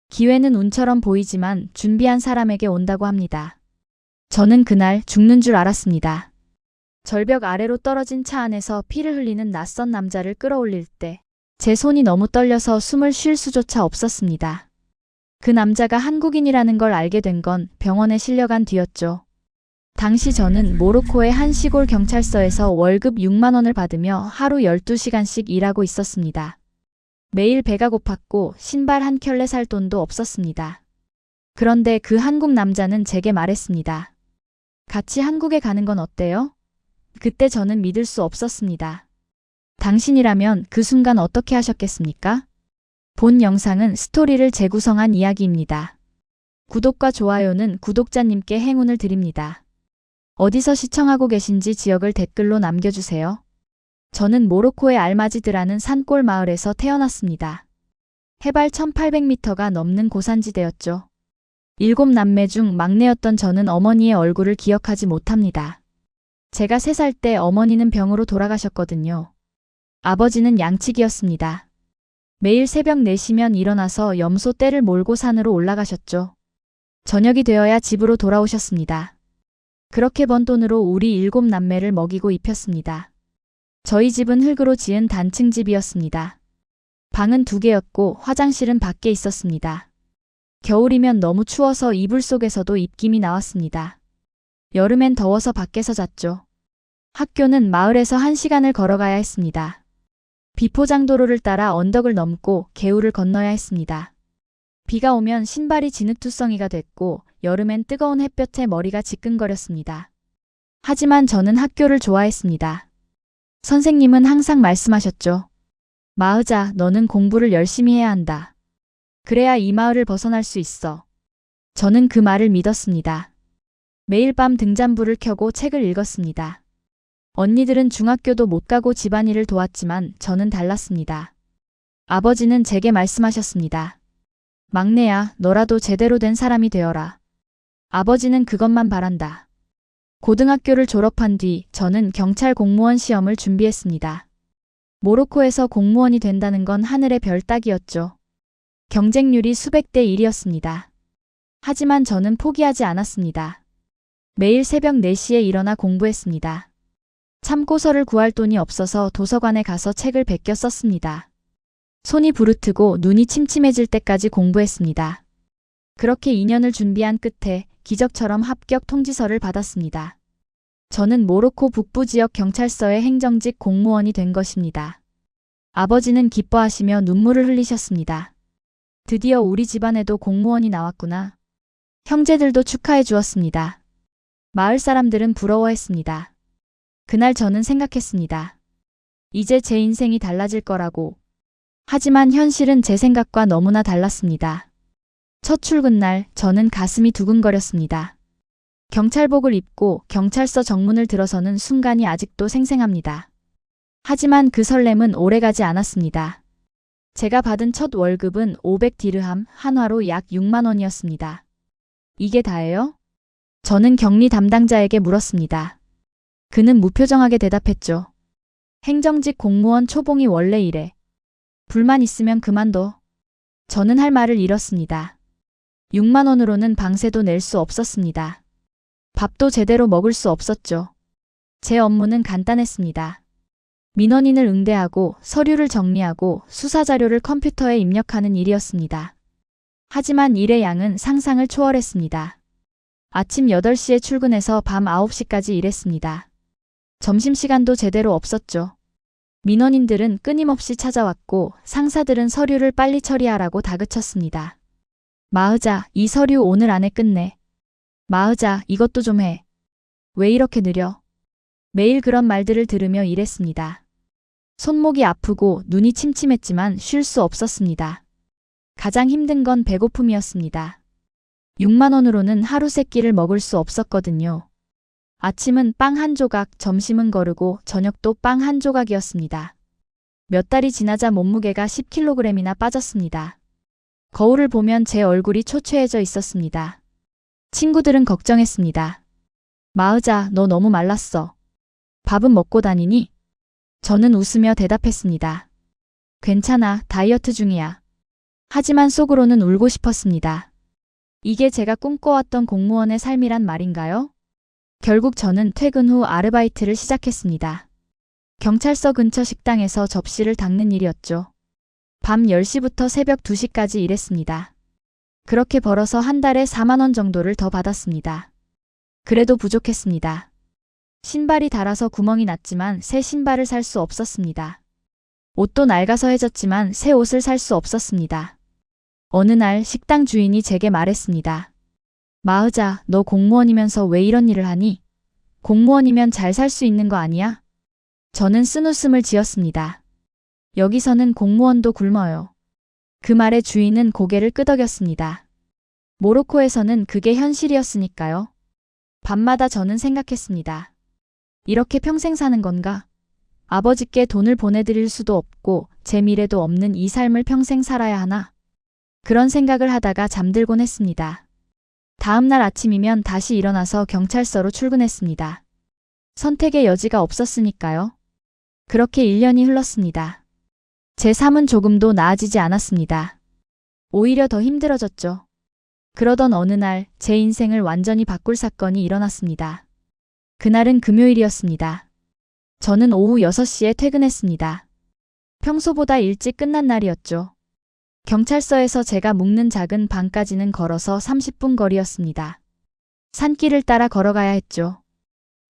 기회는 운처럼 보이지만 준비한 사람에게 온다고 합니다. 저는 그날 죽는 줄 알았습니다. 절벽 아래로 떨어진 차 안에서 피를 흘리는 낯선 남자를 끌어올릴 때 제 손이 너무 떨려서 숨을 쉴 수조차 없었습니다. 그 남자가 한국인이라는 걸 알게 된 건 병원에 실려간 뒤였죠. 당시 저는 모로코의 한 시골 경찰서에서 월급 6만 원을 받으며 하루 12시간씩 일하고 있었습니다. 매일 배가 고팠고 신발 한 켤레 살 돈도 없었습니다. 그런데 그 한국 남자는 제게 말했습니다. 같이 한국에 가는 건 어때요? 그때 저는 믿을 수 없었습니다. 당신이라면 그 순간 어떻게 하셨겠습니까? 본 영상은 스토리를 재구성한 이야기입니다. 구독과 좋아요는 구독자님께 행운을 드립니다. 어디서 시청하고 계신지 지역을 댓글로 남겨주세요. 저는 모로코의 알마지드라는 산골 마을에서 태어났습니다. 해발 1800m가 넘는 고산지대였죠. 7남매 중 막내였던 저는 어머니의 얼굴을 기억하지 못합니다. 제가 3살 때 어머니는 병으로 돌아가셨거든요. 아버지는 양치기였습니다. 매일 새벽 4시면 일어나서 염소 떼를 몰고 산으로 올라가셨죠. 저녁이 되어야 집으로 돌아오셨습니다. 그렇게 번 돈으로 우리 7남매를 먹이고 입혔습니다. 저희 집은 흙으로 지은 단층 집이었습니다. 방은 2개였고 화장실은 밖에 있었습니다. 겨울이면 너무 추워서 이불 속에서도 입김이 나왔습니다. 여름엔 더워서 밖에서 잤죠. 학교는 마을에서 1시간을 걸어가야 했습니다. 비포장도로를 따라 언덕을 넘고 개울을 건너야 했습니다. 비가 오면 신발이 진흙투성이가 됐고 여름엔 뜨거운 햇볕에 머리가 지끈거렸습니다. 하지만 저는 학교를 좋아했습니다. 선생님은 항상 말씀하셨죠. 마흐자, 너는 공부를 열심히 해야 한다. 그래야 이 마을을 벗어날 수 있어. 저는 그 말을 믿었습니다. 매일 밤 등잔불을 켜고 책을 읽었습니다. 언니들은 중학교도 못 가고 집안일을 도왔지만 저는 달랐습니다. 아버지는 제게 말씀하셨습니다. 막내야, 너라도 제대로 된 사람이 되어라. 아버지는 그것만 바란다. 고등학교를 졸업한 뒤 저는 경찰 공무원 시험을 준비했습니다. 모로코에서 공무원이 된다는 건 하늘의 별 따기였죠. 경쟁률이 수백 대 1이었습니다. 하지만 저는 포기하지 않았습니다. 매일 새벽 4시에 일어나 공부했습니다. 참고서를 구할 돈이 없어서 도서관에 가서 책을 베껴 썼습니다. 손이 부르트고 눈이 침침해질 때까지 공부했습니다. 그렇게 2년을 준비한 끝에 기적처럼 합격 통지서를 받았습니다. 저는 모로코 북부 지역 경찰서의 행정직 공무원이 된 것입니다. 아버지는 기뻐하시며 눈물을 흘리셨습니다. 드디어 우리 집안에도 공무원이 나왔구나. 형제들도 축하해 주었습니다. 마을 사람들은 부러워했습니다. 그날 저는 생각했습니다. 이제 제 인생이 달라질 거라고. 하지만 현실은 제 생각과 너무나 달랐습니다. 첫 출근날 저는 가슴이 두근거렸습니다. 경찰복을 입고 경찰서 정문을 들어서는 순간이 아직도 생생합니다. 하지만 그 설렘은 오래가지 않았습니다. 제가 받은 첫 월급은 500디르함, 한화로 약 6만 원이었습니다. 이게 다예요? 저는 격리 담당자에게 물었습니다. 그는 무표정하게 대답했죠. 행정직 공무원 초봉이 원래 이래. 불만 있으면 그만둬. 저는 할 말을 잃었습니다. 6만 원으로는 방세도 낼 수 없었습니다. 밥도 제대로 먹을 수 없었죠. 제 업무는 간단했습니다. 민원인을 응대하고 서류를 정리하고 수사자료를 컴퓨터에 입력하는 일이었습니다. 하지만 일의 양은 상상을 초월했습니다. 아침 8시에 출근해서 밤 9시까지 일했습니다. 점심시간도 제대로 없었죠. 민원인들은 끊임없이 찾아왔고 상사들은 서류를 빨리 처리하라고 다그쳤습니다. 마흐자, 이 서류 오늘 안에 끝내. 마흐자, 이것도 좀 해. 왜 이렇게 느려? 매일 그런 말들을 들으며 일했습니다. 손목이 아프고 눈이 침침했지만 쉴 수 없었습니다. 가장 힘든 건 배고픔이었습니다. 6만 원으로는 하루 3끼를 먹을 수 없었거든요. 아침은 빵 한 조각, 점심은 거르고 저녁도 빵 한 조각이었습니다. 몇 달이 지나자 몸무게가 10kg이나 빠졌습니다. 거울을 보면 제 얼굴이 초췌해져 있었습니다. 친구들은 걱정했습니다. 마흐자, 너 너무 말랐어. 밥은 먹고 다니니? 저는 웃으며 대답했습니다. 괜찮아, 다이어트 중이야. 하지만 속으로는 울고 싶었습니다. 이게 제가 꿈꿔왔던 공무원의 삶이란 말인가요? 결국 저는 퇴근 후 아르바이트를 시작했습니다. 경찰서 근처 식당에서 접시를 닦는 일이었죠. 밤 10시부터 새벽 2시까지 일했습니다. 그렇게 벌어서 한 달에 4만 원 정도를 더 받았습니다. 그래도 부족했습니다. 신발이 닳아서 구멍이 났지만 새 신발을 살 수 없었습니다. 옷도 낡아서 해졌지만 새 옷을 살 수 없었습니다. 어느 날 식당 주인이 제게 말했습니다. 마으자, 너 공무원이면서 왜 이런 일을 하니? 공무원이면 잘 살 수 있는 거 아니야? 저는 쓴웃음을 지었습니다. 여기서는 공무원도 굶어요. 그 말에 주인은 고개를 끄덕였습니다. 모로코에서는 그게 현실이었으니까요. 밤마다 저는 생각했습니다. 이렇게 평생 사는 건가? 아버지께 돈을 보내드릴 수도 없고 제 미래도 없는 이 삶을 평생 살아야 하나? 그런 생각을 하다가 잠들곤 했습니다. 다음 날 아침이면 다시 일어나서 경찰서로 출근했습니다. 선택의 여지가 없었으니까요. 그렇게 1년이 흘렀습니다. 제 삶은 조금도 나아지지 않았습니다. 오히려 더 힘들어졌죠. 그러던 어느 날 제 인생을 완전히 바꿀 사건이 일어났습니다. 그날은 금요일이었습니다. 저는 오후 6시에 퇴근했습니다. 평소보다 일찍 끝난 날이었죠. 경찰서에서 제가 묵는 작은 방까지는 걸어서 30분 거리였습니다. 산길을 따라 걸어가야 했죠.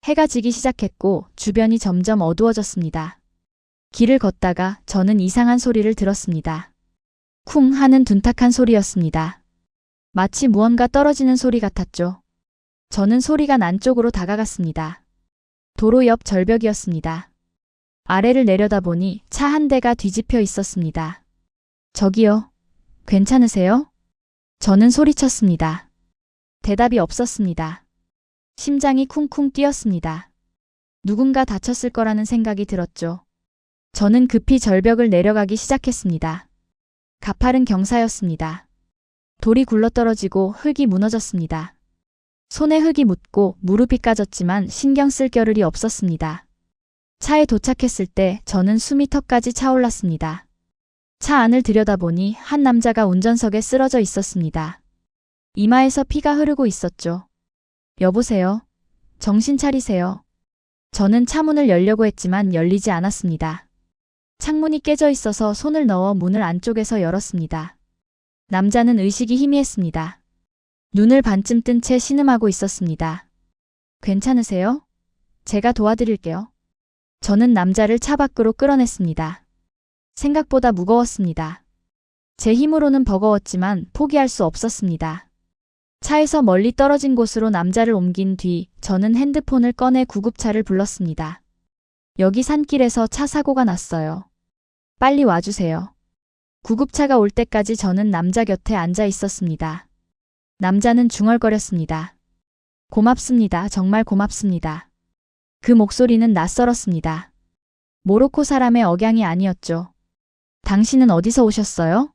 해가 지기 시작했고 주변이 점점 어두워졌습니다. 길을 걷다가 저는 이상한 소리를 들었습니다. 쿵 하는 둔탁한 소리였습니다. 마치 무언가 떨어지는 소리 같았죠. 저는 소리가 난 쪽으로 다가갔습니다. 도로 옆 절벽이었습니다. 아래를 내려다보니 차 한 대가 뒤집혀 있었습니다. 저기요, 괜찮으세요? 저는 소리쳤습니다. 대답이 없었습니다. 심장이 쿵쿵 뛰었습니다. 누군가 다쳤을 거라는 생각이 들었죠. 저는 급히 절벽을 내려가기 시작했습니다. 가파른 경사였습니다. 돌이 굴러떨어지고 흙이 무너졌습니다. 손에 흙이 묻고 무릎이 까졌지만 신경 쓸 겨를이 없었습니다. 차에 도착했을 때 저는 숨이 턱까지 차올랐습니다. 차 안을 들여다보니 한 남자가 운전석에 쓰러져 있었습니다. 이마에서 피가 흐르고 있었죠. 여보세요? 정신 차리세요. 저는 차 문을 열려고 했지만 열리지 않았습니다. 창문이 깨져 있어서 손을 넣어 문을 안쪽에서 열었습니다. 남자는 의식이 희미했습니다. 눈을 반쯤 뜬 채 신음하고 있었습니다. 괜찮으세요? 제가 도와드릴게요. 저는 남자를 차 밖으로 끌어냈습니다. 생각보다 무거웠습니다. 제 힘으로는 버거웠지만 포기할 수 없었습니다. 차에서 멀리 떨어진 곳으로 남자를 옮긴 뒤 저는 핸드폰을 꺼내 구급차를 불렀습니다. 여기 산길에서 차 사고가 났어요. 빨리 와주세요. 구급차가 올 때까지 저는 남자 곁에 앉아 있었습니다. 남자는 중얼거렸습니다. 고맙습니다. 정말 고맙습니다. 그 목소리는 낯설었습니다. 모로코 사람의 억양이 아니었죠. 당신은 어디서 오셨어요?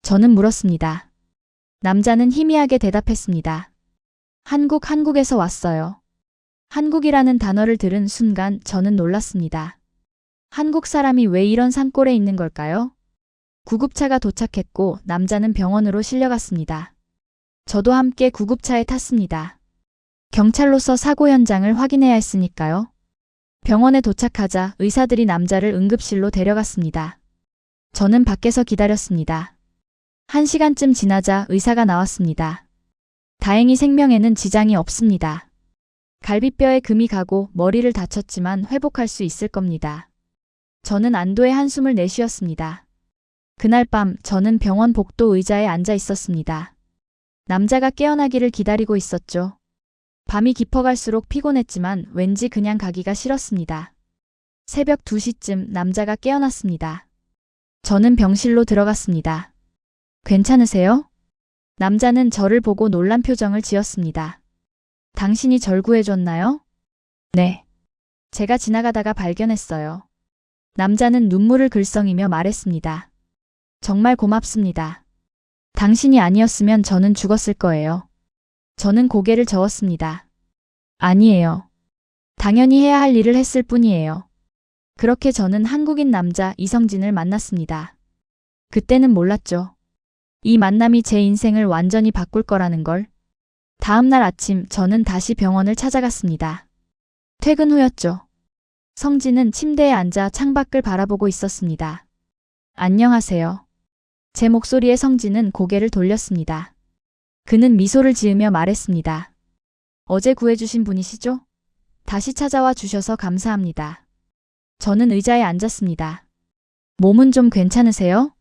저는 물었습니다. 남자는 희미하게 대답했습니다. 한국에서 왔어요. 한국이라는 단어를 들은 순간 저는 놀랐습니다. 한국 사람이 왜 이런 산골에 있는 걸까요? 구급차가 도착했고 남자는 병원으로 실려갔습니다. 저도 함께 구급차에 탔습니다. 경찰로서 사고 현장을 확인해야 했으니까요. 병원에 도착하자 의사들이 남자를 응급실로 데려갔습니다. 저는 밖에서 기다렸습니다. 1시간쯤 지나자 의사가 나왔습니다. 다행히 생명에는 지장이 없습니다. 갈비뼈에 금이 가고 머리를 다쳤지만 회복할 수 있을 겁니다. 저는 안도의 한숨을 내쉬었습니다. 그날 밤 저는 병원 복도 의자에 앉아 있었습니다. 남자가 깨어나기를 기다리고 있었죠. 밤이 깊어갈수록 피곤했지만 왠지 그냥 가기가 싫었습니다. 새벽 2시쯤 남자가 깨어났습니다. 저는 병실로 들어갔습니다. 괜찮으세요? 남자는 저를 보고 놀란 표정을 지었습니다. 당신이 절 구해줬나요? 네. 제가 지나가다가 발견했어요. 남자는 눈물을 글썽이며 말했습니다. 정말 고맙습니다. 당신이 아니었으면 저는 죽었을 거예요. 저는 고개를 저었습니다. 아니에요. 당연히 해야 할 일을 했을 뿐이에요. 그렇게 저는 한국인 남자 이성진을 만났습니다. 그때는 몰랐죠. 이 만남이 제 인생을 완전히 바꿀 거라는 걸. 다음 날 아침 저는 다시 병원을 찾아갔습니다. 퇴근 후였죠. 성진은 침대에 앉아 창밖을 바라보고 있었습니다. 안녕하세요. 제 목소리에 성진은 고개를 돌렸습니다. 그는 미소를 지으며 말했습니다. 어제 구해주신 분이시죠? 다시 찾아와 주셔서 감사합니다. 저는 의자에 앉았습니다. 몸은 좀 괜찮으세요?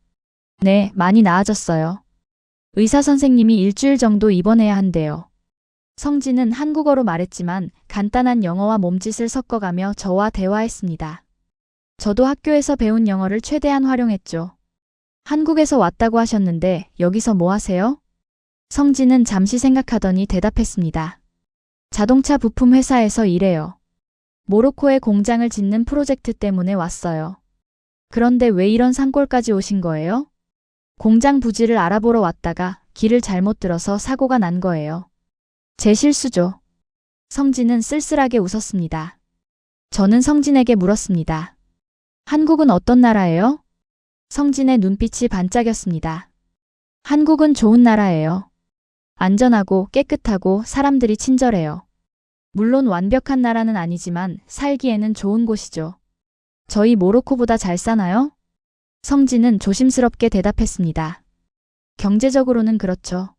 네, 많이 나아졌어요. 의사 선생님이 일주일 정도 입원해야 한대요. 성진은 한국어로 말했지만 간단한 영어와 몸짓을 섞어가며 저와 대화했습니다. 저도 학교에서 배운 영어를 최대한 활용했죠. 한국에서 왔다고 하셨는데 여기서 뭐 하세요? 성진은 잠시 생각하더니 대답했습니다. 자동차 부품 회사에서 일해요. 모로코에 공장을 짓는 프로젝트 때문에 왔어요. 그런데 왜 이런 산골까지 오신 거예요? 공장 부지를 알아보러 왔다가 길을 잘못 들어서 사고가 난 거예요. 제 실수죠. 성진은 쓸쓸하게 웃었습니다. 저는 성진에게 물었습니다. 한국은 어떤 나라예요? 성진의 눈빛이 반짝였습니다. 한국은 좋은 나라예요. 안전하고 깨끗하고 사람들이 친절해요. 물론 완벽한 나라는 아니지만 살기에는 좋은 곳이죠. 저희 모로코보다 잘 사나요? 성진은 조심스럽게 대답했습니다. 경제적으로는 그렇죠.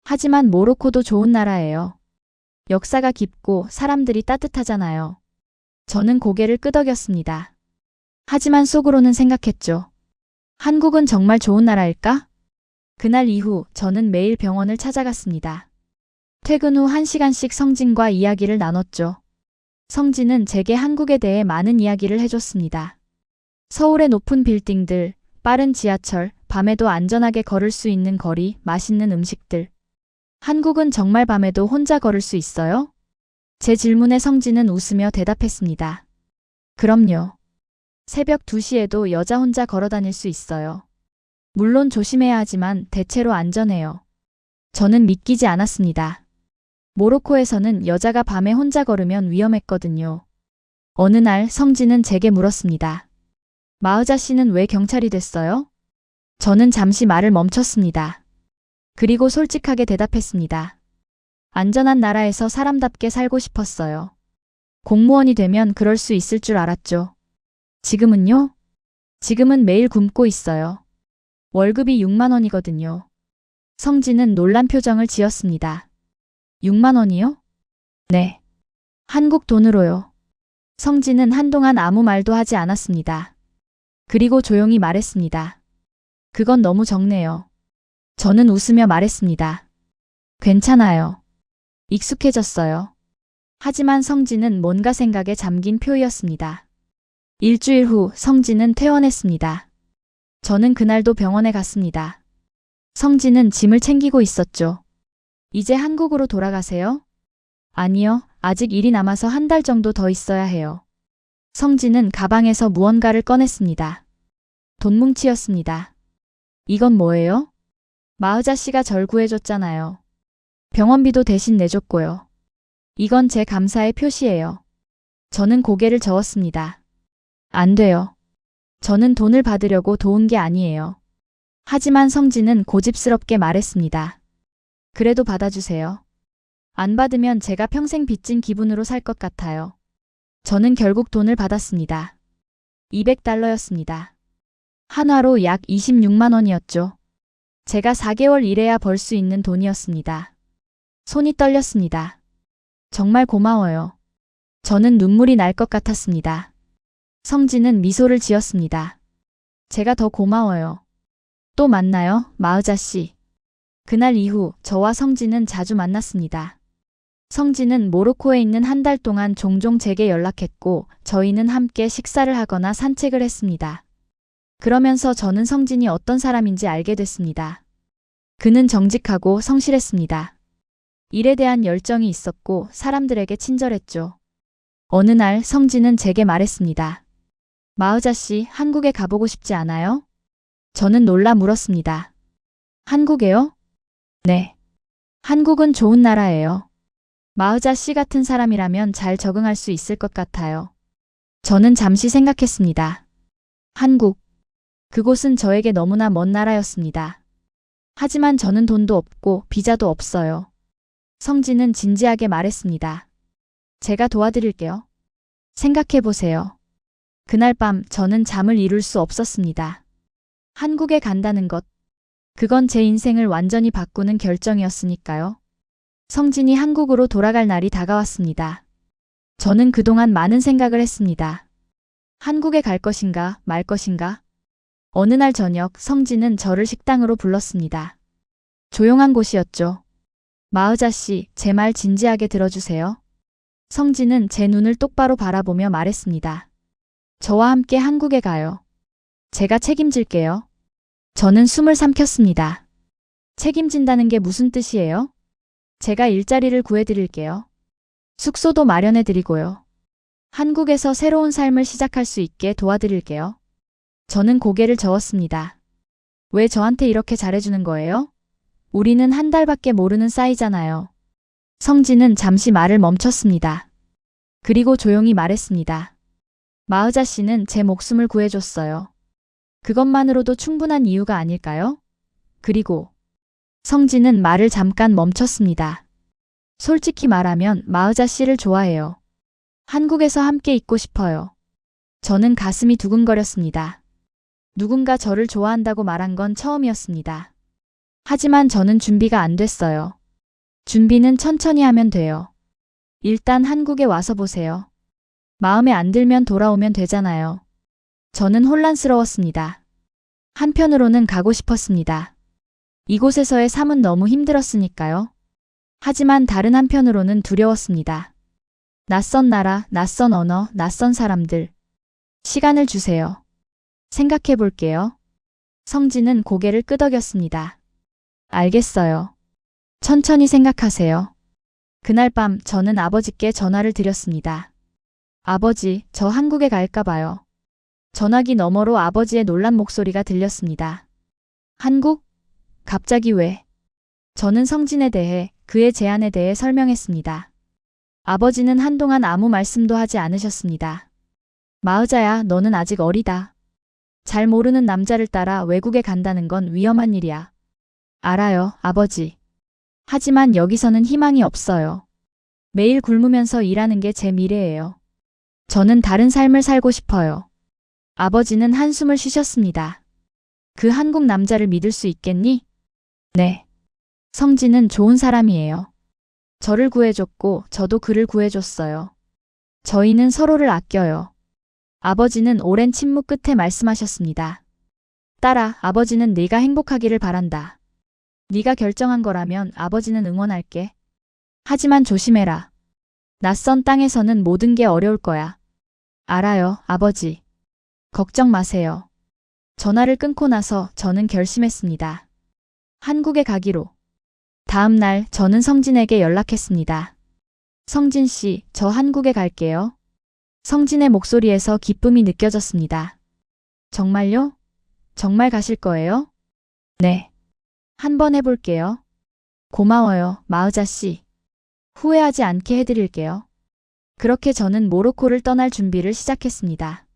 하지만 모로코도 좋은 나라예요. 역사가 깊고 사람들이 따뜻하잖아요. 저는 고개를 끄덕였습니다. 하지만 속으로는 생각했죠. 한국은 정말 좋은 나라일까? 그날 이후 저는 매일 병원을 찾아갔습니다. 퇴근 후 1시간씩 성진과 이야기를 나눴죠. 성진은 제게 한국에 대해 많은 이야기를 해줬습니다. 서울의 높은 빌딩들, 빠른 지하철, 밤에도 안전하게 걸을 수 있는 거리, 맛있는 음식들. 한국은 정말 밤에도 혼자 걸을 수 있어요? 제 질문에 성진은 웃으며 대답했습니다. 그럼요. 새벽 2시에도 여자 혼자 걸어 다닐 수 있어요. 물론 조심해야 하지만 대체로 안전해요. 저는 믿기지 않았습니다. 모로코에서는 여자가 밤에 혼자 걸으면 위험했거든요. 어느 날 성진은 제게 물었습니다. 마으자 씨는 왜 경찰이 됐어요? 저는 잠시 말을 멈췄습니다. 그리고 솔직하게 대답했습니다. 안전한 나라에서 사람답게 살고 싶었어요. 공무원이 되면 그럴 수 있을 줄 알았죠. 지금은요? 지금은 매일 굶고 있어요. 월급이 6만 원이거든요. 성진은 놀란 표정을 지었습니다. 6만 원이요? 네. 한국 돈으로요. 성진은 한동안 아무 말도 하지 않았습니다. 그리고 조용히 말했습니다. 그건 너무 적네요. 저는 웃으며 말했습니다. 괜찮아요. 익숙해졌어요. 하지만 성진은 뭔가 생각에 잠긴 표였습니다. 일주일 후 성진은 퇴원했습니다. 저는 그날도 병원에 갔습니다. 성진은 짐을 챙기고 있었죠. 이제 한국으로 돌아가세요? 아니요, 아직 일이 남아서 한 달 정도 더 있어야 해요. 성진은 가방에서 무언가를 꺼냈습니다. 돈뭉치였습니다. 이건 뭐예요? 마으자 씨가 절 구해줬잖아요. 병원비도 대신 내줬고요. 이건 제 감사의 표시예요. 저는 고개를 저었습니다. 안 돼요. 저는 돈을 받으려고 도운 게 아니에요. 하지만 성진은 고집스럽게 말했습니다. 그래도 받아주세요. 안 받으면 제가 평생 빚진 기분으로 살 것 같아요. 저는 결국 돈을 받았습니다. 200달러였습니다. 한화로 약 26만 원이었죠. 제가 4개월 일해야 벌 수 있는 돈이었습니다. 손이 떨렸습니다. 정말 고마워요. 저는 눈물이 날 것 같았습니다. 성진은 미소를 지었습니다. 제가 더 고마워요. 또 만나요, 마으자 씨. 그날 이후 저와 성진은 자주 만났습니다. 성진은 모로코에 있는 한 달 동안 종종 제게 연락했고 저희는 함께 식사를 하거나 산책을 했습니다. 그러면서 저는 성진이 어떤 사람인지 알게 됐습니다. 그는 정직하고 성실했습니다. 일에 대한 열정이 있었고 사람들에게 친절했죠. 어느 날 성진은 제게 말했습니다. 마으자 씨, 한국에 가보고 싶지 않아요? 저는 놀라 물었습니다. 한국에요? 네. 한국은 좋은 나라예요. 마으자 씨 같은 사람이라면 잘 적응할 수 있을 것 같아요. 저는 잠시 생각했습니다. 한국. 그곳은 저에게 너무나 먼 나라였습니다. 하지만 저는 돈도 없고 비자도 없어요. 성진은 진지하게 말했습니다. 제가 도와드릴게요. 생각해보세요. 그날 밤 저는 잠을 이룰 수 없었습니다. 한국에 간다는 것, 그건 제 인생을 완전히 바꾸는 결정이었으니까요. 성진이 한국으로 돌아갈 날이 다가왔습니다. 저는 그동안 많은 생각을 했습니다. 한국에 갈 것인가 말 것인가? 어느 날 저녁 성진은 저를 식당으로 불렀습니다. 조용한 곳이었죠. 마의자 씨, 제 말 진지하게 들어주세요. 성진은 제 눈을 똑바로 바라보며 말했습니다. 저와 함께 한국에 가요. 제가 책임질게요. 저는 숨을 삼켰습니다. 책임진다는 게 무슨 뜻이에요? 제가 일자리를 구해드릴게요. 숙소도 마련해드리고요. 한국에서 새로운 삶을 시작할 수 있게 도와드릴게요. 저는 고개를 저었습니다. 왜 저한테 이렇게 잘해주는 거예요? 우리는 한 달밖에 모르는 사이잖아요. 성진은 잠시 말을 멈췄습니다. 그리고 조용히 말했습니다. 마의자 씨는 제 목숨을 구해줬어요. 그것만으로도 충분한 이유가 아닐까요? 그리고 성진은 말을 잠깐 멈췄습니다. 솔직히 말하면 마의자 씨를 좋아해요. 한국에서 함께 있고 싶어요. 저는 가슴이 두근거렸습니다. 누군가 저를 좋아한다고 말한 건 처음이었습니다. 하지만 저는 준비가 안 됐어요. 준비는 천천히 하면 돼요. 일단 한국에 와서 보세요. 마음에 안 들면 돌아오면 되잖아요. 저는 혼란스러웠습니다. 한편으로는 가고 싶었습니다. 이곳에서의 삶은 너무 힘들었으니까요. 하지만 다른 한편으로는 두려웠습니다. 낯선 나라, 낯선 언어, 낯선 사람들. 시간을 주세요. 생각해 볼게요. 성진은 고개를 끄덕였습니다. 알겠어요. 천천히 생각하세요. 그날 밤 저는 아버지께 전화를 드렸습니다. 아버지, 저 한국에 갈까 봐요. 전화기 너머로 아버지의 놀란 목소리가 들렸습니다. 한국? 갑자기 왜? 저는 성진에 대해, 그의 제안에 대해 설명했습니다. 아버지는 한동안 아무 말씀도 하지 않으셨습니다. 마의자야, 너는 아직 어리다. 잘 모르는 남자를 따라 외국에 간다는 건 위험한 일이야. 알아요, 아버지. 하지만 여기서는 희망이 없어요. 매일 굶으면서 일하는 게 제 미래예요. 저는 다른 삶을 살고 싶어요. 아버지는 한숨을 쉬셨습니다. 그 한국 남자를 믿을 수 있겠니? 네. 성진은 좋은 사람이에요. 저를 구해줬고 저도 그를 구해줬어요. 저희는 서로를 아껴요. 아버지는 오랜 침묵 끝에 말씀하셨습니다. 딸아, 아버지는 네가 행복하기를 바란다. 네가 결정한 거라면 아버지는 응원할게. 하지만 조심해라. 낯선 땅에서는 모든 게 어려울 거야. 알아요, 아버지. 걱정 마세요. 전화를 끊고 나서 저는 결심했습니다. 한국에 가기로. 다음 날 저는 성진에게 연락했습니다. 성진 씨, 저 한국에 갈게요. 성진의 목소리에서 기쁨이 느껴졌습니다. 정말요? 정말 가실 거예요? 네. 한번 해볼게요. 고마워요, 마의자 씨. 후회하지 않게 해드릴게요. 그렇게 저는 모로코를 떠날 준비를 시작했습니다.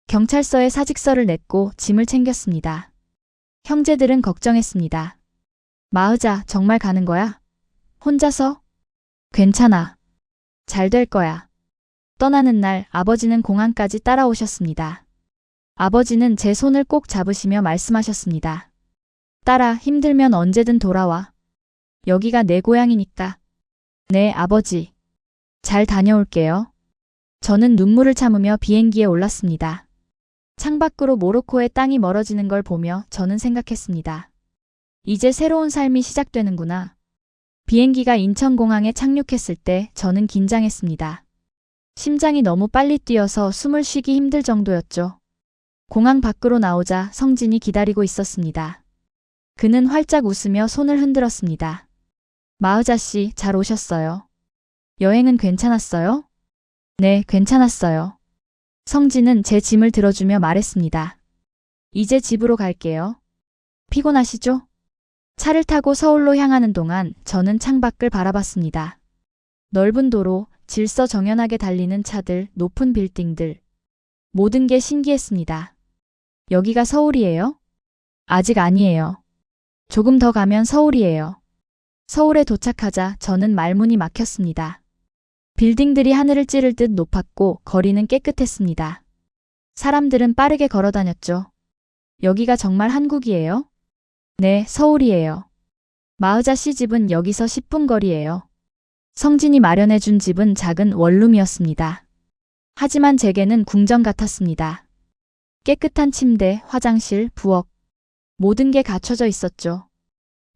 경찰서에 사직서를 냈고 짐을 챙겼습니다. 형제들은 걱정했습니다. 마의자, 정말 가는 거야? 혼자서? 괜찮아. 잘 될 거야. 떠나는 날 아버지는 공항까지 따라오셨습니다. 아버지는 제 손을 꼭 잡으시며 말씀하셨습니다. 딸아, 힘들면 언제든 돌아와. 여기가 내 고향이니까. 네, 아버지. 잘 다녀올게요. 저는 눈물을 참으며 비행기에 올랐습니다. 창밖으로 모로코의 땅이 멀어지는 걸 보며 저는 생각했습니다. 이제 새로운 삶이 시작되는구나. 비행기가 인천공항에 착륙했을 때 저는 긴장했습니다. 심장이 너무 빨리 뛰어서 숨을 쉬기 힘들 정도였죠. 공항 밖으로 나오자 성진이 기다리고 있었습니다. 그는 활짝 웃으며 손을 흔들었습니다. 마의자 씨, 잘 오셨어요. 여행은 괜찮았어요? 네, 괜찮았어요. 성진은 제 짐을 들어주며 말했습니다. 이제 집으로 갈게요. 피곤하시죠? 차를 타고 서울로 향하는 동안 저는 창밖을 바라봤습니다. 넓은 도로, 질서정연하게 달리는 차들, 높은 빌딩들. 모든 게 신기했습니다. 여기가 서울이에요? 아직 아니에요. 조금 더 가면 서울이에요. 서울에 도착하자 저는 말문이 막혔습니다. 빌딩들이 하늘을 찌를 듯 높았고 거리는 깨끗했습니다. 사람들은 빠르게 걸어 다녔죠. 여기가 정말 한국이에요? 네, 서울이에요. 마의자 씨 집은 여기서 10분 거리예요. 성진이 마련해준 집은 작은 원룸이었습니다. 하지만 제게는 궁전 같았습니다. 깨끗한 침대, 화장실, 부엌. 모든 게 갖춰져 있었죠.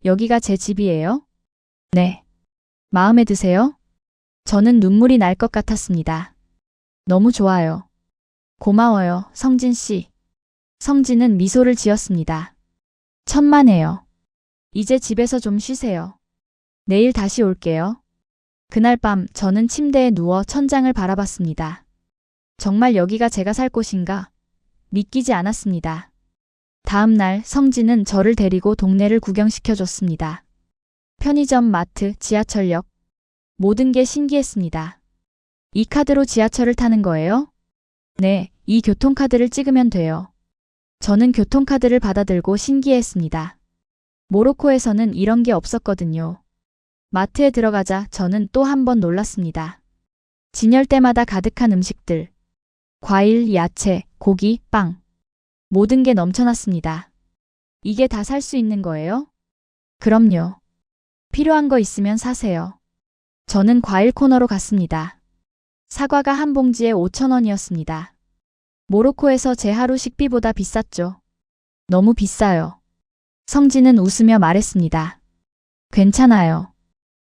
여기가 제 집이에요? 네. 마음에 드세요? 저는 눈물이 날 것 같았습니다. 너무 좋아요. 고마워요, 성진 씨. 성진은 미소를 지었습니다. 천만에요. 이제 집에서 좀 쉬세요. 내일 다시 올게요. 그날 밤 저는 침대에 누워 천장을 바라봤습니다. 정말 여기가 제가 살 곳인가? 믿기지 않았습니다. 다음 날 성진은 저를 데리고 동네를 구경시켜줬습니다. 편의점, 마트, 지하철역. 모든 게 신기했습니다. 이 카드로 지하철을 타는 거예요? 네, 이 교통카드를 찍으면 돼요. 저는 교통카드를 받아들고 신기했습니다. 모로코에서는 이런 게 없었거든요. 마트에 들어가자 저는 또 한 번 놀랐습니다. 진열대마다 가득한 음식들. 과일, 야채, 고기, 빵. 모든 게 넘쳐났습니다. 이게 다 살 수 있는 거예요? 그럼요. 필요한 거 있으면 사세요. 저는 과일 코너로 갔습니다. 사과가 한 봉지에 5,000원이었습니다. 모로코에서 제 하루 식비보다 비쌌죠. 너무 비싸요. 성진은 웃으며 말했습니다. 괜찮아요.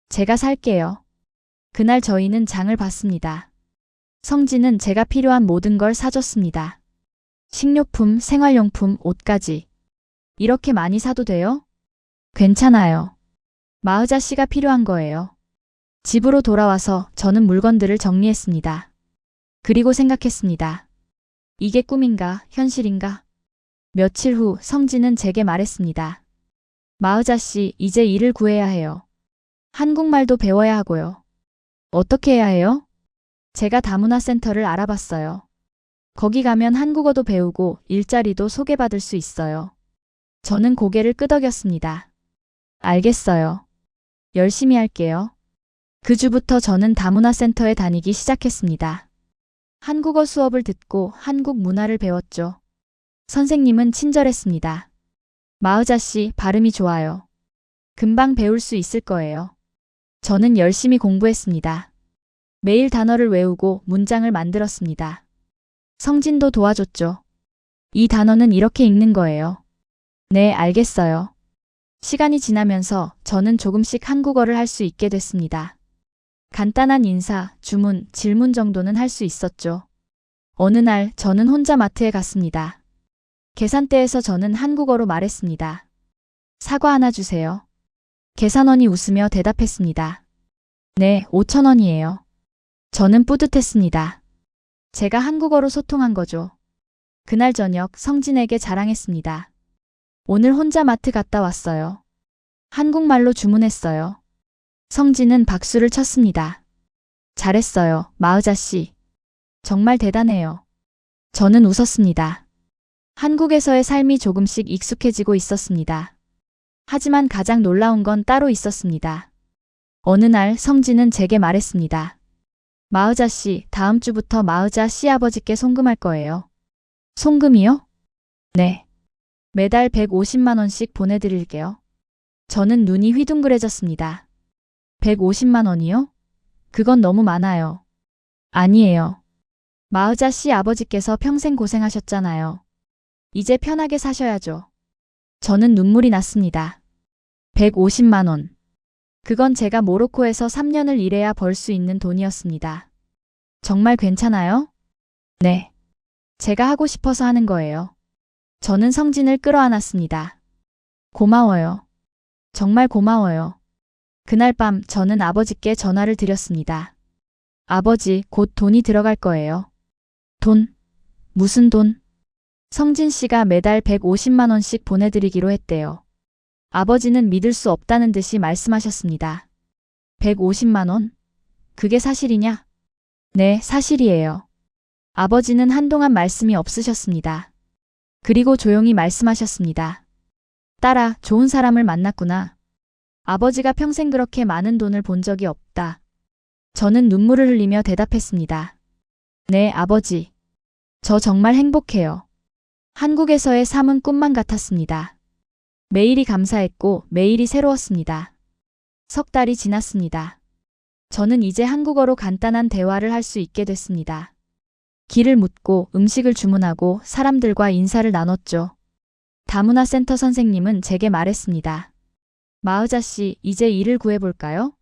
제가 살게요. 그날 저희는 장을 봤습니다. 성진은 제가 필요한 모든 걸 사줬습니다. 식료품, 생활용품, 옷까지. 이렇게 많이 사도 돼요? 괜찮아요. 마의자 씨가 필요한 거예요. 집으로 돌아와서 저는 물건들을 정리했습니다. 그리고 생각했습니다. 이게 꿈인가, 현실인가? 며칠 후 성진은 제게 말했습니다. 마의자 씨, 이제 일을 구해야 해요. 한국말도 배워야 하고요. 어떻게 해야 해요? 제가 다문화센터를 알아봤어요. 거기 가면 한국어도 배우고 일자리도 소개받을 수 있어요. 저는 고개를 끄덕였습니다. 알겠어요. 열심히 할게요. 그 주부터 저는 다문화센터에 다니기 시작했습니다. 한국어 수업을 듣고 한국 문화를 배웠죠. 선생님은 친절했습니다. 마의자 씨, 발음이 좋아요. 금방 배울 수 있을 거예요. 저는 열심히 공부했습니다. 매일 단어를 외우고 문장을 만들었습니다. 성진도 도와줬죠. 이 단어는 이렇게 읽는 거예요. 네, 알겠어요. 시간이 지나면서 저는 조금씩 한국어를 할 수 있게 됐습니다. 간단한 인사, 주문, 질문 정도는 할 수 있었죠. 어느 날 저는 혼자 마트에 갔습니다. 계산대에서 저는 한국어로 말했습니다. 사과 하나 주세요. 계산원이 웃으며 대답했습니다. 네, 5,000원이에요. 저는 뿌듯했습니다. 제가 한국어로 소통한 거죠. 그날 저녁 성진에게 자랑했습니다. 오늘 혼자 마트 갔다 왔어요. 한국말로 주문했어요. 성진은 박수를 쳤습니다. 잘했어요, 마의자 씨. 정말 대단해요. 저는 웃었습니다. 한국에서의 삶이 조금씩 익숙해지고 있었습니다. 하지만 가장 놀라운 건 따로 있었습니다. 어느 날 성진은 제게 말했습니다. 마의자 씨, 다음 주부터 마의자 씨 아버지께 송금할 거예요. 송금이요? 네. 매달 150만 원씩 보내드릴게요. 저는 눈이 휘둥그레졌습니다. 150만 원이요? 그건 너무 많아요. 아니에요. 마의자 씨 아버지께서 평생 고생하셨잖아요. 이제 편하게 사셔야죠. 저는 눈물이 났습니다. 150만 원. 그건 제가 모로코에서 3년을 일해야 벌 수 있는 돈이었습니다. 정말 괜찮아요? 네. 제가 하고 싶어서 하는 거예요. 저는 성진을 끌어안았습니다. 고마워요. 정말 고마워요. 그날 밤 저는 아버지께 전화를 드렸습니다. 아버지, 곧 돈이 들어갈 거예요. 돈? 무슨 돈? 성진 씨가 매달 150만 원씩 보내드리기로 했대요. 아버지는 믿을 수 없다는 듯이 말씀하셨습니다. 150만 원? 그게 사실이냐? 네, 사실이에요. 아버지는 한동안 말씀이 없으셨습니다. 그리고 조용히 말씀하셨습니다. 딸아, 좋은 사람을 만났구나. 아버지가 평생 그렇게 많은 돈을 본 적이 없다. 저는 눈물을 흘리며 대답했습니다. 네, 아버지. 저 정말 행복해요. 한국에서의 삶은 꿈만 같았습니다. 매일이 감사했고 매일이 새로웠습니다. 석 달이 지났습니다. 저는 이제 한국어로 간단한 대화를 할 수 있게 됐습니다. 길을 묻고 음식을 주문하고 사람들과 인사를 나눴죠. 다문화센터 선생님은 제게 말했습니다. 마의자 씨, 이제 일을 구해볼까요?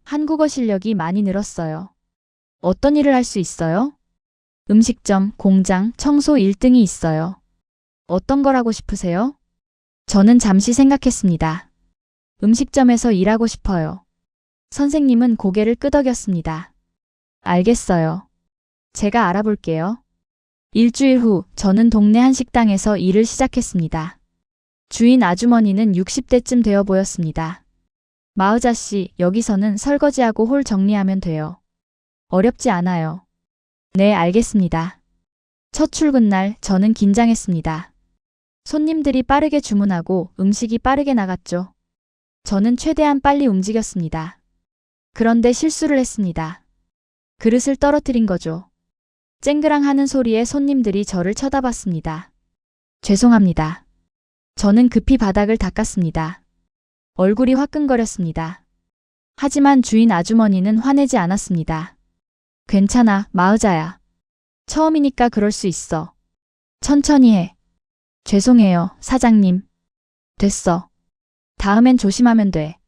한국어 실력이 많이 늘었어요. 어떤 일을 할 수 있어요? 음식점, 공장, 청소 1등이 있어요. 어떤 걸 하고 싶으세요? 저는 잠시 생각했습니다. 음식점에서 일하고 싶어요. 선생님은 고개를 끄덕였습니다. 알겠어요. 제가 알아볼게요. 일주일 후 저는 동네 한 식당에서 일을 시작했습니다. 주인 아주머니는 60대쯤 되어 보였습니다. 마의자 씨, 여기서는 설거지하고 홀 정리하면 돼요. 어렵지 않아요. 네, 알겠습니다. 첫 출근 날 저는 긴장했습니다. 손님들이 빠르게 주문하고 음식이 빠르게 나갔죠. 저는 최대한 빨리 움직였습니다. 그런데 실수를 했습니다. 그릇을 떨어뜨린 거죠. 쨍그랑 하는 소리에 손님들이 저를 쳐다봤습니다. 죄송합니다. 저는 급히 바닥을 닦았습니다. 얼굴이 화끈거렸습니다. 하지만 주인 아주머니는 화내지 않았습니다. 괜찮아, 마의자야. 처음이니까 그럴 수 있어. 천천히 해. 죄송해요, 사장님. 됐어. 다음엔 조심하면 돼.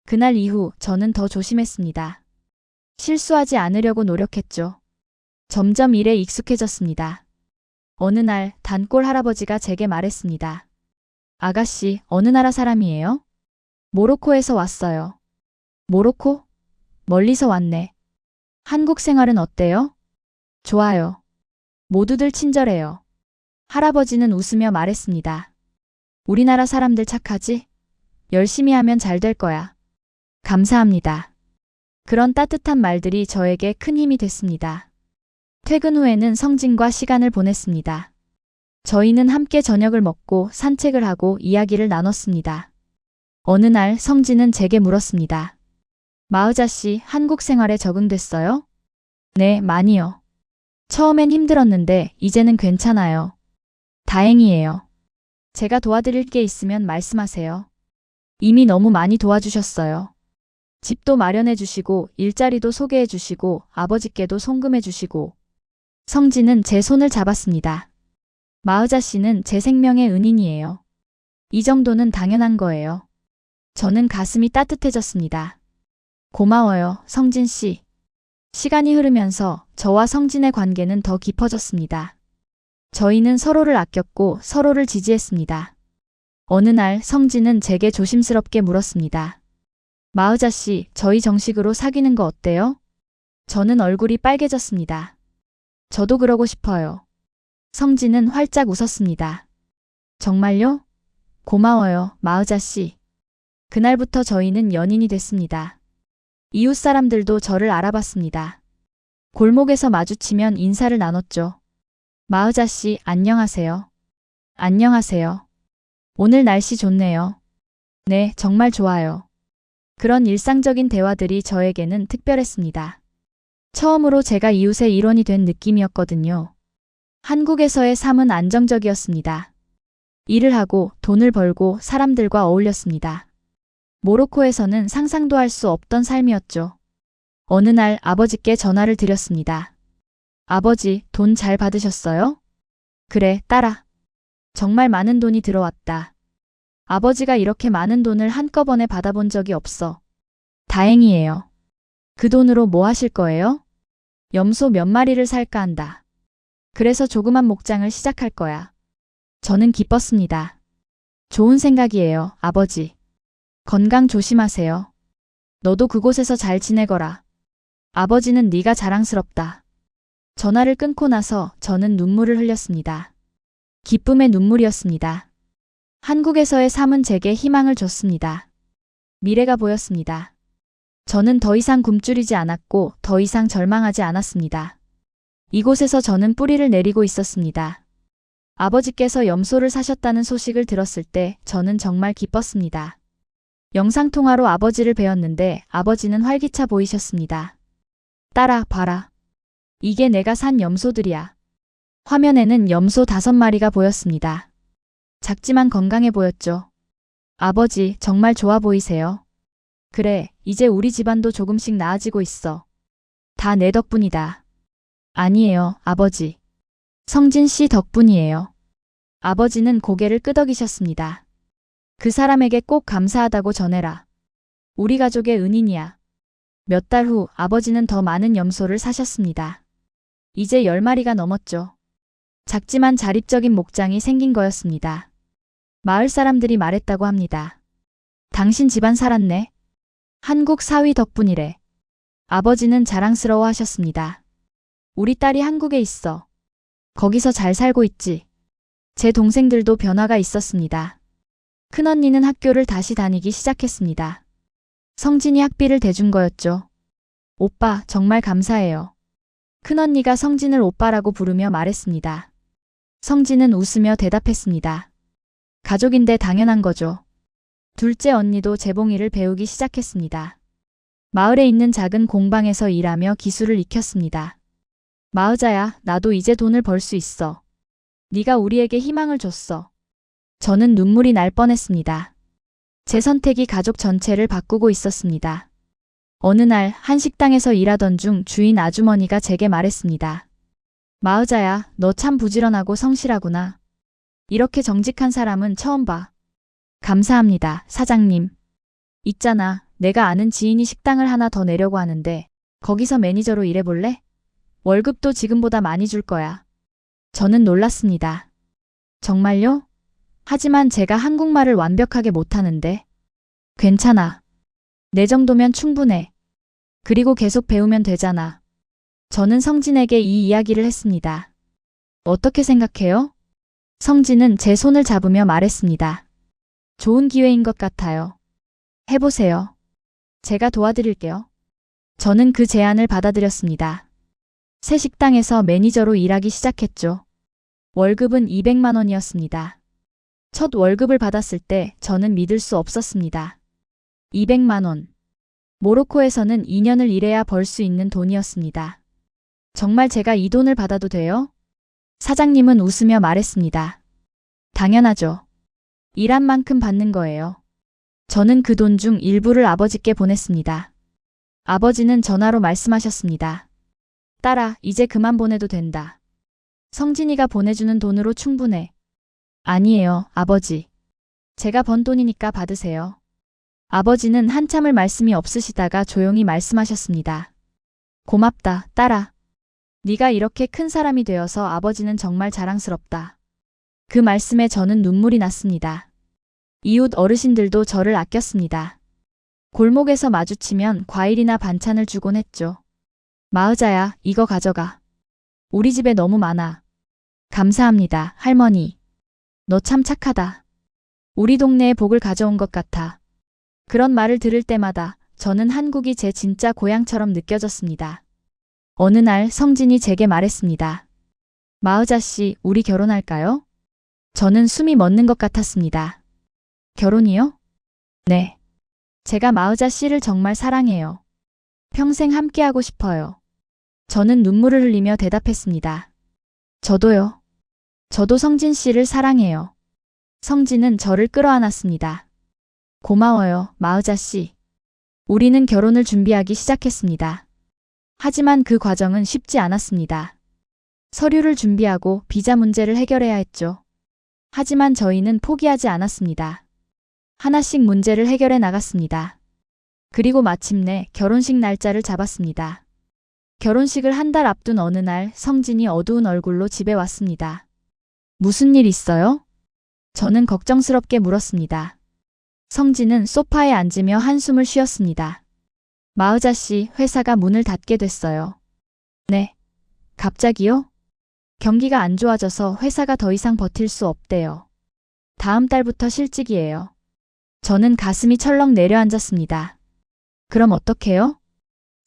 그날 이후 저는 더 조심했습니다. 실수하지 않으려고 노력했죠. 점점 일에 익숙해졌습니다. 어느 날 단골 할아버지가 제게 말했습니다. 아가씨, 어느 나라 사람이에요? 모로코에서 왔어요. 모로코? 멀리서 왔네. 한국 생활은 어때요? 좋아요. 모두들 친절해요. 할아버지는 웃으며 말했습니다. 우리나라 사람들 착하지? 열심히 하면 잘 될 거야. 감사합니다. 그런 따뜻한 말들이 저에게 큰 힘이 됐습니다. 퇴근 후에는 성진과 시간을 보냈습니다. 저희는 함께 저녁을 먹고 산책을 하고 이야기를 나눴습니다. 어느 날 성진은 제게 물었습니다. 마의자 씨, 한국 생활에 적응됐어요? 네, 많이요. 처음엔 힘들었는데 이제는 괜찮아요. 다행이에요. 제가 도와드릴 게 있으면 말씀하세요. 이미 너무 많이 도와주셨어요. 집도 마련해 주시고 일자리도 소개해 주시고 아버지께도 송금해 주시고. 성진은 제 손을 잡았습니다. 마의자 씨는 제 생명의 은인이에요. 이 정도는 당연한 거예요. 저는 가슴이 따뜻해졌습니다. 고마워요, 성진 씨. 시간이 흐르면서 저와 성진의 관계는 더 깊어졌습니다. 저희는 서로를 아꼈고 서로를 지지했습니다. 어느 날 성진은 제게 조심스럽게 물었습니다. 마의자 씨, 저희 정식으로 사귀는 거 어때요? 저는 얼굴이 빨개졌습니다. 저도 그러고 싶어요. 성진은 활짝 웃었습니다. 정말요? 고마워요, 마의자 씨. 그날부터 저희는 연인이 됐습니다. 이웃 사람들도 저를 알아봤습니다. 골목에서 마주치면 인사를 나눴죠. 마의자 씨, 안녕하세요. 안녕하세요. 오늘 날씨 좋네요. 네, 정말 좋아요. 그런 일상적인 대화들이 저에게는 특별했습니다. 처음으로 제가 이웃의 일원이 된 느낌이었거든요. 한국에서의 삶은 안정적이었습니다. 일을 하고 돈을 벌고 사람들과 어울렸습니다. 모로코에서는 상상도 할 수 없던 삶이었죠. 어느 날 아버지께 전화를 드렸습니다. 아버지, 돈 잘 받으셨어요? 그래, 딸아. 정말 많은 돈이 들어왔다. 아버지가 이렇게 많은 돈을 한꺼번에 받아본 적이 없어. 다행이에요. 그 돈으로 뭐 하실 거예요? 염소 몇 마리를 살까 한다. 그래서 조그만 목장을 시작할 거야. 저는 기뻤습니다. 좋은 생각이에요, 아버지. 건강 조심하세요. 너도 그곳에서 잘 지내거라. 아버지는 네가 자랑스럽다. 전화를 끊고 나서 저는 눈물을 흘렸습니다. 기쁨의 눈물이었습니다. 한국에서의 삶은 제게 희망을 줬습니다. 미래가 보였습니다. 저는 더 이상 굶주리지 않았고 더 이상 절망하지 않았습니다. 이곳에서 저는 뿌리를 내리고 있었습니다. 아버지께서 염소를 사셨다는 소식을 들었을 때 저는 정말 기뻤습니다. 영상통화로 아버지를 뵈었는데 아버지는 활기차 보이셨습니다. 딸아, 봐라. 이게 내가 산 염소들이야. 화면에는 염소 5마리가 보였습니다. 작지만 건강해 보였죠. 아버지, 정말 좋아 보이세요. 그래, 이제 우리 집안도 조금씩 나아지고 있어. 다 내 덕분이다. 아니에요, 아버지. 성진 씨 덕분이에요. 아버지는 고개를 끄덕이셨습니다. 그 사람에게 꼭 감사하다고 전해라. 우리 가족의 은인이야. 몇 달 후 아버지는 더 많은 염소를 사셨습니다. 이제 10마리가 넘었죠. 작지만 자립적인 목장이 생긴 거였습니다. 마을 사람들이 말했다고 합니다. 당신 집안 살았네. 한국 사위 덕분이래. 아버지는 자랑스러워 하셨습니다. 우리 딸이 한국에 있어. 거기서 잘 살고 있지. 제 동생들도 변화가 있었습니다. 큰언니는 학교를 다시 다니기 시작했습니다. 성진이 학비를 대준 거였죠. 오빠, 정말 감사해요. 큰언니가 성진을 오빠라고 부르며 말했습니다. 성진은 웃으며 대답했습니다. 가족인데 당연한 거죠. 둘째 언니도 재봉이를 배우기 시작했습니다. 마을에 있는 작은 공방에서 일하며 기술을 익혔습니다. 마으자야, 나도 이제 돈을 벌 수 있어. 네가 우리에게 희망을 줬어. 저는 눈물이 날 뻔했습니다. 제 선택이 가족 전체를 바꾸고 있었습니다. 어느 날 한 식당에서 일하던 중 주인 아주머니가 제게 말했습니다. 마으자야, 너 참 부지런하고 성실하구나. 이렇게 정직한 사람은 처음 봐. 감사합니다, 사장님. 있잖아, 내가 아는 지인이 식당을 하나 더 내려고 하는데 거기서 매니저로 일해볼래? 월급도 지금보다 많이 줄 거야. 저는 놀랐습니다. 정말요? 하지만 제가 한국말을 완벽하게 못하는데. 괜찮아. 내 정도면 충분해. 그리고 계속 배우면 되잖아. 저는 성진에게 이 이야기를 했습니다. 어떻게 생각해요? 성진은 제 손을 잡으며 말했습니다. 좋은 기회인 것 같아요. 해보세요. 제가 도와드릴게요. 저는 그 제안을 받아들였습니다. 새 식당에서 매니저로 일하기 시작했죠. 월급은 200만 원이었습니다. 첫 월급을 받았을 때 저는 믿을 수 없었습니다. 200만 원. 모로코에서는 2년을 일해야 벌 수 있는 돈이었습니다. 정말 제가 이 돈을 받아도 돼요? 사장님은 웃으며 말했습니다. 당연하죠. 일한 만큼 받는 거예요. 저는 그 돈 중 일부를 아버지께 보냈습니다. 아버지는 전화로 말씀하셨습니다. 딸아, 이제 그만 보내도 된다. 성진이가 보내주는 돈으로 충분해. 아니에요, 아버지. 제가 번 돈이니까 받으세요. 아버지는 한참을 말씀이 없으시다가 조용히 말씀하셨습니다. 고맙다, 딸아. 네가 이렇게 큰 사람이 되어서 아버지는 정말 자랑스럽다. 그 말씀에 저는 눈물이 났습니다. 이웃 어르신들도 저를 아꼈습니다. 골목에서 마주치면 과일이나 반찬을 주곤 했죠. 마으자야, 이거 가져가. 우리 집에 너무 많아. 감사합니다, 할머니. 너 참 착하다. 우리 동네에 복을 가져온 것 같아. 그런 말을 들을 때마다 저는 한국이 제 진짜 고향처럼 느껴졌습니다. 어느 날 성진이 제게 말했습니다. 마으자 씨, 우리 결혼할까요? 저는 숨이 멎는 것 같았습니다. 결혼이요? 네. 제가 마으자 씨를 정말 사랑해요. 평생 함께하고 싶어요. 저는 눈물을 흘리며 대답했습니다. 저도요. 저도 성진 씨를 사랑해요. 성진은 저를 끌어안았습니다. 고마워요, 마으자 씨. 우리는 결혼을 준비하기 시작했습니다. 하지만 그 과정은 쉽지 않았습니다. 서류를 준비하고 비자 문제를 해결해야 했죠. 하지만 저희는 포기하지 않았습니다. 하나씩 문제를 해결해 나갔습니다. 그리고 마침내 결혼식 날짜를 잡았습니다. 결혼식을 한 달 앞둔 어느 날 성진이 어두운 얼굴로 집에 왔습니다. 무슨 일 있어요? 저는 걱정스럽게 물었습니다. 성진은 소파에 앉으며 한숨을 쉬었습니다. 마으자 씨, 회사가 문을 닫게 됐어요. 네. 갑자기요? 경기가 안 좋아져서 회사가 더 이상 버틸 수 없대요. 다음 달부터 실직이에요. 저는 가슴이 철렁 내려앉았습니다. 그럼 어떡해요?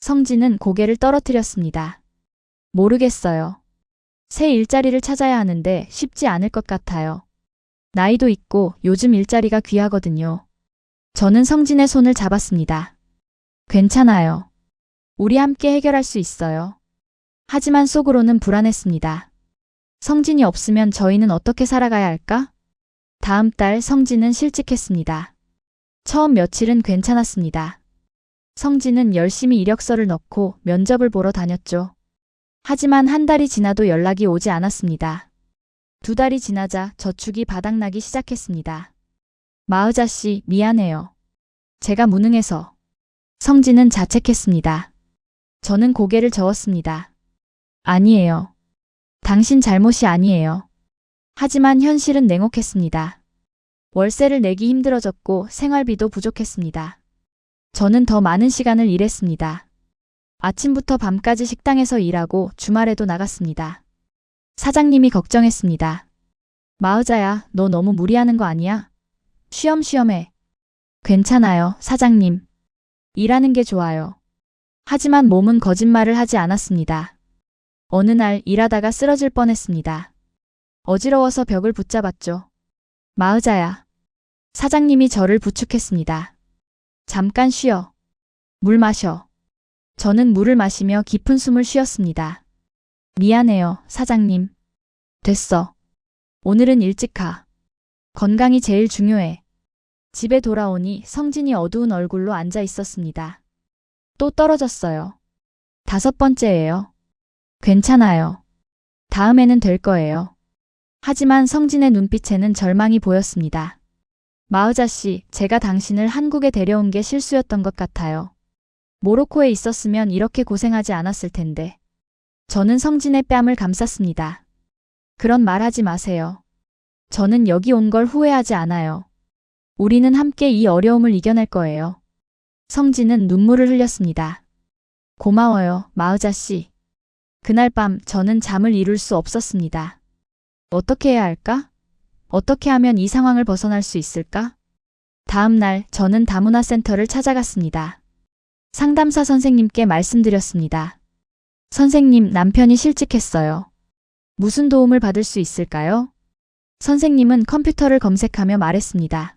성진은 고개를 떨어뜨렸습니다. 모르겠어요. 새 일자리를 찾아야 하는데 쉽지 않을 것 같아요. 나이도 있고 요즘 일자리가 귀하거든요. 저는 성진의 손을 잡았습니다. 괜찮아요. 우리 함께 해결할 수 있어요. 하지만 속으로는 불안했습니다. 성진이 없으면 저희는 어떻게 살아가야 할까? 다음 달 성진은 실직했습니다. 처음 며칠은 괜찮았습니다. 성진은 열심히 이력서를 넣고 면접을 보러 다녔죠. 하지만 한 달이 지나도 연락이 오지 않았습니다. 두 달이 지나자 저축이 바닥나기 시작했습니다. 마의자 씨, 미안해요. 제가 무능해서. 성진은 자책했습니다. 저는 고개를 저었습니다. 아니에요. 당신 잘못이 아니에요. 하지만 현실은 냉혹했습니다. 월세를 내기 힘들어졌고 생활비도 부족했습니다. 저는 더 많은 시간을 일했습니다. 아침부터 밤까지 식당에서 일하고 주말에도 나갔습니다. 사장님이 걱정했습니다. 마의자야, 너 너무 무리하는 거 아니야? 쉬엄쉬엄 해. 괜찮아요, 사장님. 일하는 게 좋아요. 하지만 몸은 거짓말을 하지 않았습니다. 어느 날 일하다가 쓰러질 뻔했습니다. 어지러워서 벽을 붙잡았죠. 마의자야. 사장님이 저를 부축했습니다. 잠깐 쉬어. 물 마셔. 저는 물을 마시며 깊은 숨을 쉬었습니다. 미안해요, 사장님. 됐어. 오늘은 일찍 가. 건강이 제일 중요해. 집에 돌아오니 성진이 어두운 얼굴로 앉아 있었습니다. 또 떨어졌어요. 5번째예요. 괜찮아요. 다음에는 될 거예요. 하지만 성진의 눈빛에는 절망이 보였습니다. 마의자 씨, 제가 당신을 한국에 데려온 게 실수였던 것 같아요. 모로코에 있었으면 이렇게 고생하지 않았을 텐데. 저는 성진의 뺨을 감쌌습니다. 그런 말 하지 마세요. 저는 여기 온 걸 후회하지 않아요. 우리는 함께 이 어려움을 이겨낼 거예요. 성진은 눈물을 흘렸습니다. 고마워요, 마의자 씨. 그날 밤 저는 잠을 이룰 수 없었습니다. 어떻게 해야 할까? 어떻게 하면 이 상황을 벗어날 수 있을까? 다음 날 저는 다문화 센터를 찾아갔습니다. 상담사 선생님께 말씀드렸습니다. 선생님, 남편이 실직했어요. 무슨 도움을 받을 수 있을까요? 선생님은 컴퓨터를 검색하며 말했습니다.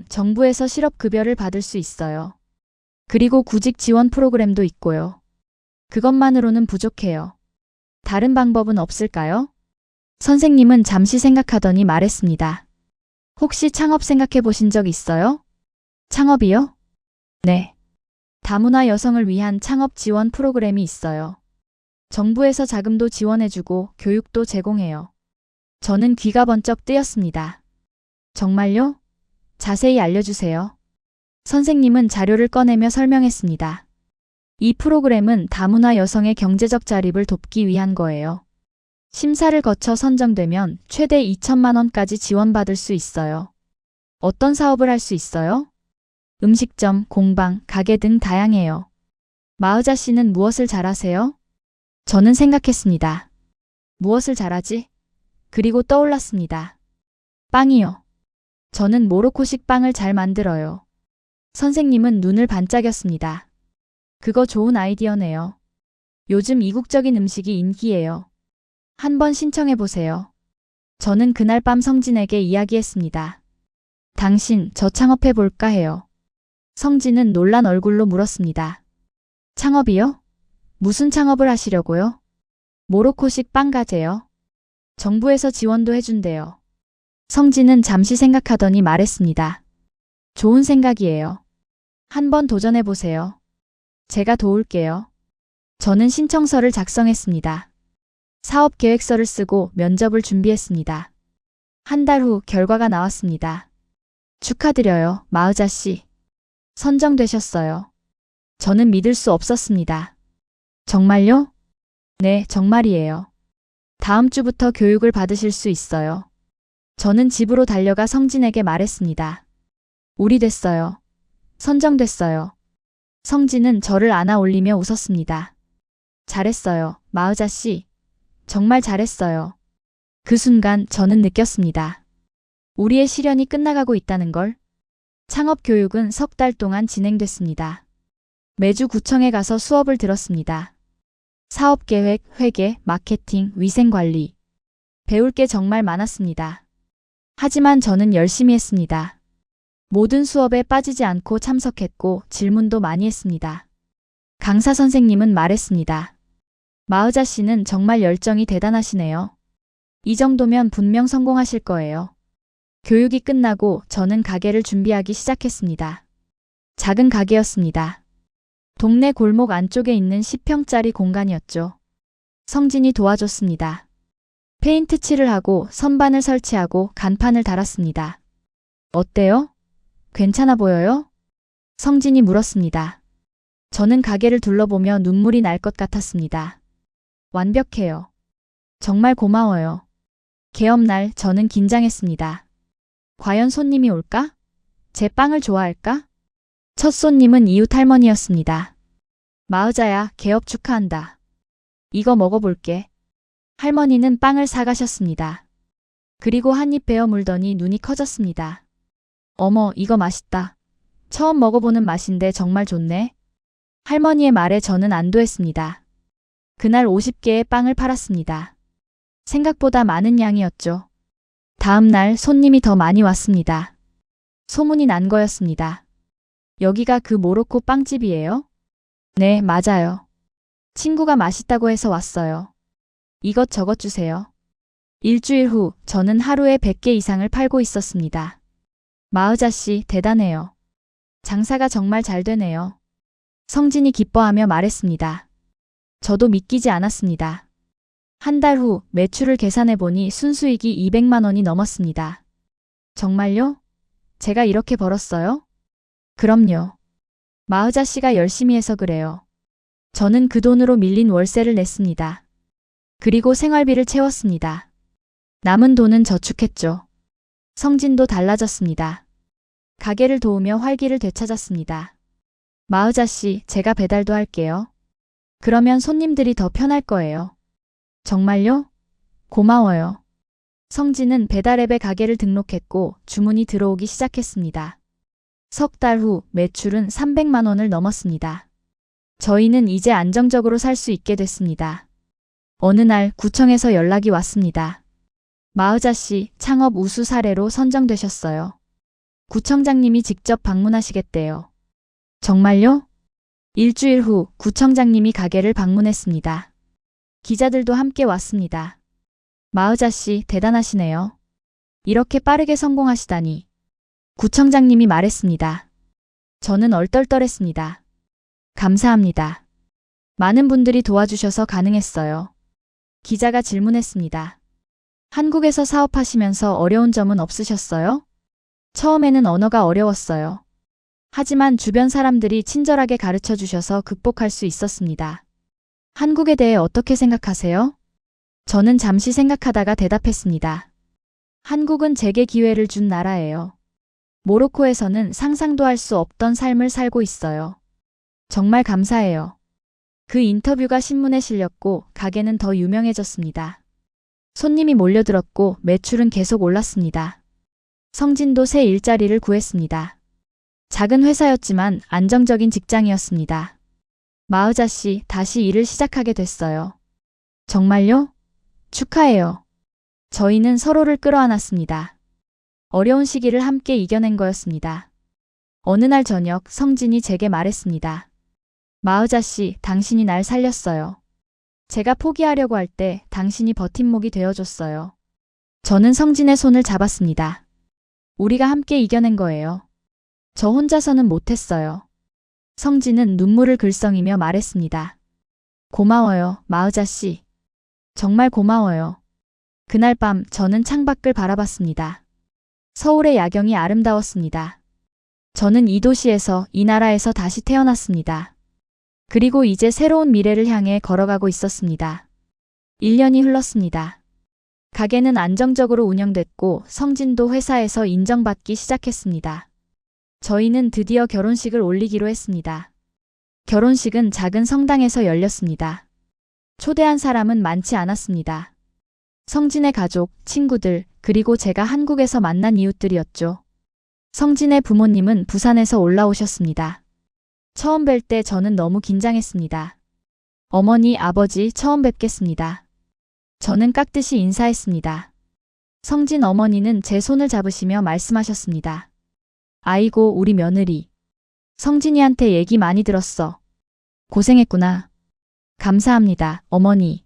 정부에서 실업급여를 받을 수 있어요. 그리고 구직 지원 프로그램도 있고요. 그것만으로는 부족해요. 다른 방법은 없을까요? 선생님은 잠시 생각하더니 말했습니다. 혹시 창업 생각해 보신 적 있어요? 창업이요? 네. 다문화 여성을 위한 창업 지원 프로그램이 있어요. 정부에서 자금도 지원해주고 교육도 제공해요. 저는 귀가 번쩍 뜨였습니다. 정말요? 자세히 알려주세요. 선생님은 자료를 꺼내며 설명했습니다. 이 프로그램은 다문화 여성의 경제적 자립을 돕기 위한 거예요. 심사를 거쳐 선정되면 최대 2천만 원까지 지원받을 수 있어요. 어떤 사업을 할 수 있어요? 음식점, 공방, 가게 등 다양해요. 마의자 씨는 무엇을 잘하세요? 저는 생각했습니다. 무엇을 잘하지? 그리고 떠올랐습니다. 빵이요. 저는 모로코식 빵을 잘 만들어요. 선생님은 눈을 반짝였습니다. 그거 좋은 아이디어네요. 요즘 이국적인 음식이 인기예요. 한번 신청해보세요. 저는 그날 밤 성진에게 이야기했습니다. 당신, 저 창업해볼까 해요. 성진은 놀란 얼굴로 물었습니다. 창업이요? 무슨 창업을 하시려고요? 모로코식 빵 가게요. 정부에서 지원도 해준대요. 성진은 잠시 생각하더니 말했습니다. 좋은 생각이에요. 한번 도전해보세요. 제가 도울게요. 저는 신청서를 작성했습니다. 사업 계획서를 쓰고 면접을 준비했습니다. 한 달 후 결과가 나왔습니다. 축하드려요, 마의자 씨. 선정되셨어요. 저는 믿을 수 없었습니다. 정말요? 네, 정말이에요. 다음 주부터 교육을 받으실 수 있어요. 저는 집으로 달려가 성진에게 말했습니다. 우리 됐어요. 선정됐어요. 성진은 저를 안아 올리며 웃었습니다. 잘했어요, 마의자 씨. 정말 잘했어요. 그 순간 저는 느꼈습니다. 우리의 시련이 끝나가고 있다는 걸. 창업 교육은 3달 동안 진행됐습니다. 매주 구청에 가서 수업을 들었습니다. 사업 계획, 회계, 마케팅, 위생 관리. 배울 게 정말 많았습니다. 하지만 저는 열심히 했습니다. 모든 수업에 빠지지 않고 참석했고 질문도 많이 했습니다. 강사 선생님은 말했습니다. 마의자 씨는 정말 열정이 대단하시네요. 이 정도면 분명 성공하실 거예요. 교육이 끝나고 저는 가게를 준비하기 시작했습니다. 작은 가게였습니다. 동네 골목 안쪽에 있는 10평짜리 공간이었죠. 성진이 도와줬습니다. 페인트 칠을 하고 선반을 설치하고 간판을 달았습니다. 어때요? 괜찮아 보여요? 성진이 물었습니다. 저는 가게를 둘러보며 눈물이 날 것 같았습니다. 완벽해요. 정말 고마워요. 개업날 저는 긴장했습니다. 과연 손님이 올까? 제 빵을 좋아할까? 첫 손님은 이웃 할머니였습니다. 마의자야, 개업 축하한다. 이거 먹어볼게. 할머니는 빵을 사가셨습니다. 그리고 한 입 베어 물더니 눈이 커졌습니다. 어머, 이거 맛있다. 처음 먹어보는 맛인데 정말 좋네. 할머니의 말에 저는 안도했습니다. 그날 50개의 빵을 팔았습니다. 생각보다 많은 양이었죠. 다음 날 손님이 더 많이 왔습니다. 소문이 난 거였습니다. 여기가 그 모로코 빵집이에요? 네, 맞아요. 친구가 맛있다고 해서 왔어요. 이것저것 주세요. 일주일 후 저는 하루에 100개 이상을 팔고 있었습니다. 마의자 씨, 대단해요. 장사가 정말 잘 되네요. 성진이 기뻐하며 말했습니다. 저도 믿기지 않았습니다. 한 달 후 매출을 계산해 보니 순수익이 200만 원이 넘었습니다. 정말요? 제가 이렇게 벌었어요? 그럼요. 마의자 씨가 열심히 해서 그래요. 저는 그 돈으로 밀린 월세를 냈습니다. 그리고 생활비를 채웠습니다. 남은 돈은 저축했죠. 성진도 달라졌습니다. 가게를 도우며 활기를 되찾았습니다. 마의자 씨, 제가 배달도 할게요. 그러면 손님들이 더 편할 거예요. 정말요? 고마워요. 성진은 배달앱에 가게를 등록했고 주문이 들어오기 시작했습니다. 석 달 후 매출은 300만 원을 넘었습니다. 저희는 이제 안정적으로 살 수 있게 됐습니다. 어느 날 구청에서 연락이 왔습니다. 마의자 씨, 창업 우수 사례로 선정되셨어요. 구청장님이 직접 방문하시겠대요. 정말요? 일주일 후 구청장님이 가게를 방문했습니다. 기자들도 함께 왔습니다. 마의자 씨, 대단하시네요. 이렇게 빠르게 성공하시다니. 구청장님이 말했습니다. 저는 얼떨떨했습니다. 감사합니다. 많은 분들이 도와주셔서 가능했어요. 기자가 질문했습니다. 한국에서 사업하시면서 어려운 점은 없으셨어요? 처음에는 언어가 어려웠어요. 하지만 주변 사람들이 친절하게 가르쳐 주셔서 극복할 수 있었습니다. 한국에 대해 어떻게 생각하세요? 저는 잠시 생각하다가 대답했습니다. 한국은 제게 기회를 준 나라예요. 모로코에서는 상상도 할 수 없던 삶을 살고 있어요. 정말 감사해요. 그 인터뷰가 신문에 실렸고 가게는 더 유명해졌습니다. 손님이 몰려들었고 매출은 계속 올랐습니다. 성진도 새 일자리를 구했습니다. 작은 회사였지만 안정적인 직장이었습니다. 마의자 씨, 다시 일을 시작하게 됐어요. 정말요? 축하해요. 저희는 서로를 끌어안았습니다. 어려운 시기를 함께 이겨낸 거였습니다. 어느 날 저녁 성진이 제게 말했습니다. 마의자 씨, 당신이 날 살렸어요. 제가 포기하려고 할 때 당신이 버팀목이 되어줬어요. 저는 성진의 손을 잡았습니다. 우리가 함께 이겨낸 거예요. 저 혼자서는 못했어요. 성진은 눈물을 글썽이며 말했습니다. 고마워요, 마의자 씨. 정말 고마워요. 그날 밤 저는 창밖을 바라봤습니다. 서울의 야경이 아름다웠습니다. 저는 이 도시에서, 이 나라에서 다시 태어났습니다. 그리고 이제 새로운 미래를 향해 걸어가고 있었습니다. 1년이 흘렀습니다. 가게는 안정적으로 운영됐고 성진도 회사에서 인정받기 시작했습니다. 저희는 드디어 결혼식을 올리기로 했습니다. 결혼식은 작은 성당에서 열렸습니다. 초대한 사람은 많지 않았습니다. 성진의 가족, 친구들, 그리고 제가 한국에서 만난 이웃들이었죠. 성진의 부모님은 부산에서 올라오셨습니다. 처음 뵐 때 저는 너무 긴장했습니다. 어머니, 아버지 처음 뵙겠습니다. 저는 깍듯이 인사했습니다. 성진 어머니는 제 손을 잡으시며 말씀하셨습니다. 아이고, 우리 며느리. 성진이한테 얘기 많이 들었어. 고생했구나. 감사합니다, 어머니.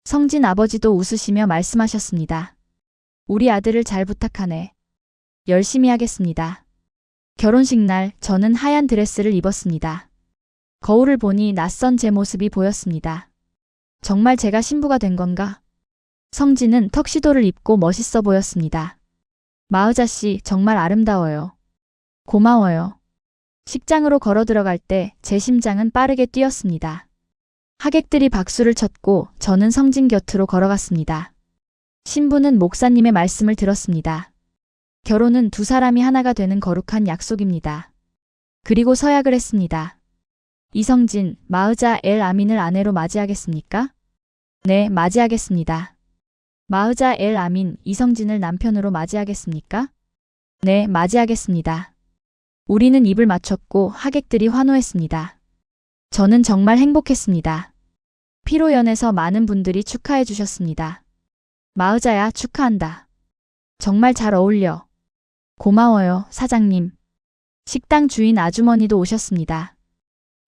성진 아버지도 웃으시며 말씀하셨습니다. 우리 아들을 잘 부탁하네. 열심히 하겠습니다. 결혼식 날 저는 하얀 드레스를 입었습니다. 거울을 보니 낯선 제 모습이 보였습니다. 정말 제가 신부가 된 건가? 성진은 턱시도를 입고 멋있어 보였습니다. 마으자 씨, 정말 아름다워요. 고마워요. 식장으로 걸어 들어갈 때 제 심장은 빠르게 뛰었습니다. 하객들이 박수를 쳤고 저는 성진 곁으로 걸어갔습니다. 신부는 목사님의 말씀을 들었습니다. 결혼은 두 사람이 하나가 되는 거룩한 약속입니다. 그리고 서약을 했습니다. 이성진, 마으자 엘 아민을 아내로 맞이하겠습니까? 네, 맞이하겠습니다. 마으자 엘 아민, 이성진을 남편으로 맞이하겠습니까? 네, 맞이하겠습니다. 우리는 입을 맞췄고 하객들이 환호했습니다. 저는 정말 행복했습니다. 피로연에서 많은 분들이 축하해 주셨습니다. 마으자야, 축하한다. 정말 잘 어울려. 고마워요, 사장님. 식당 주인 아주머니도 오셨습니다.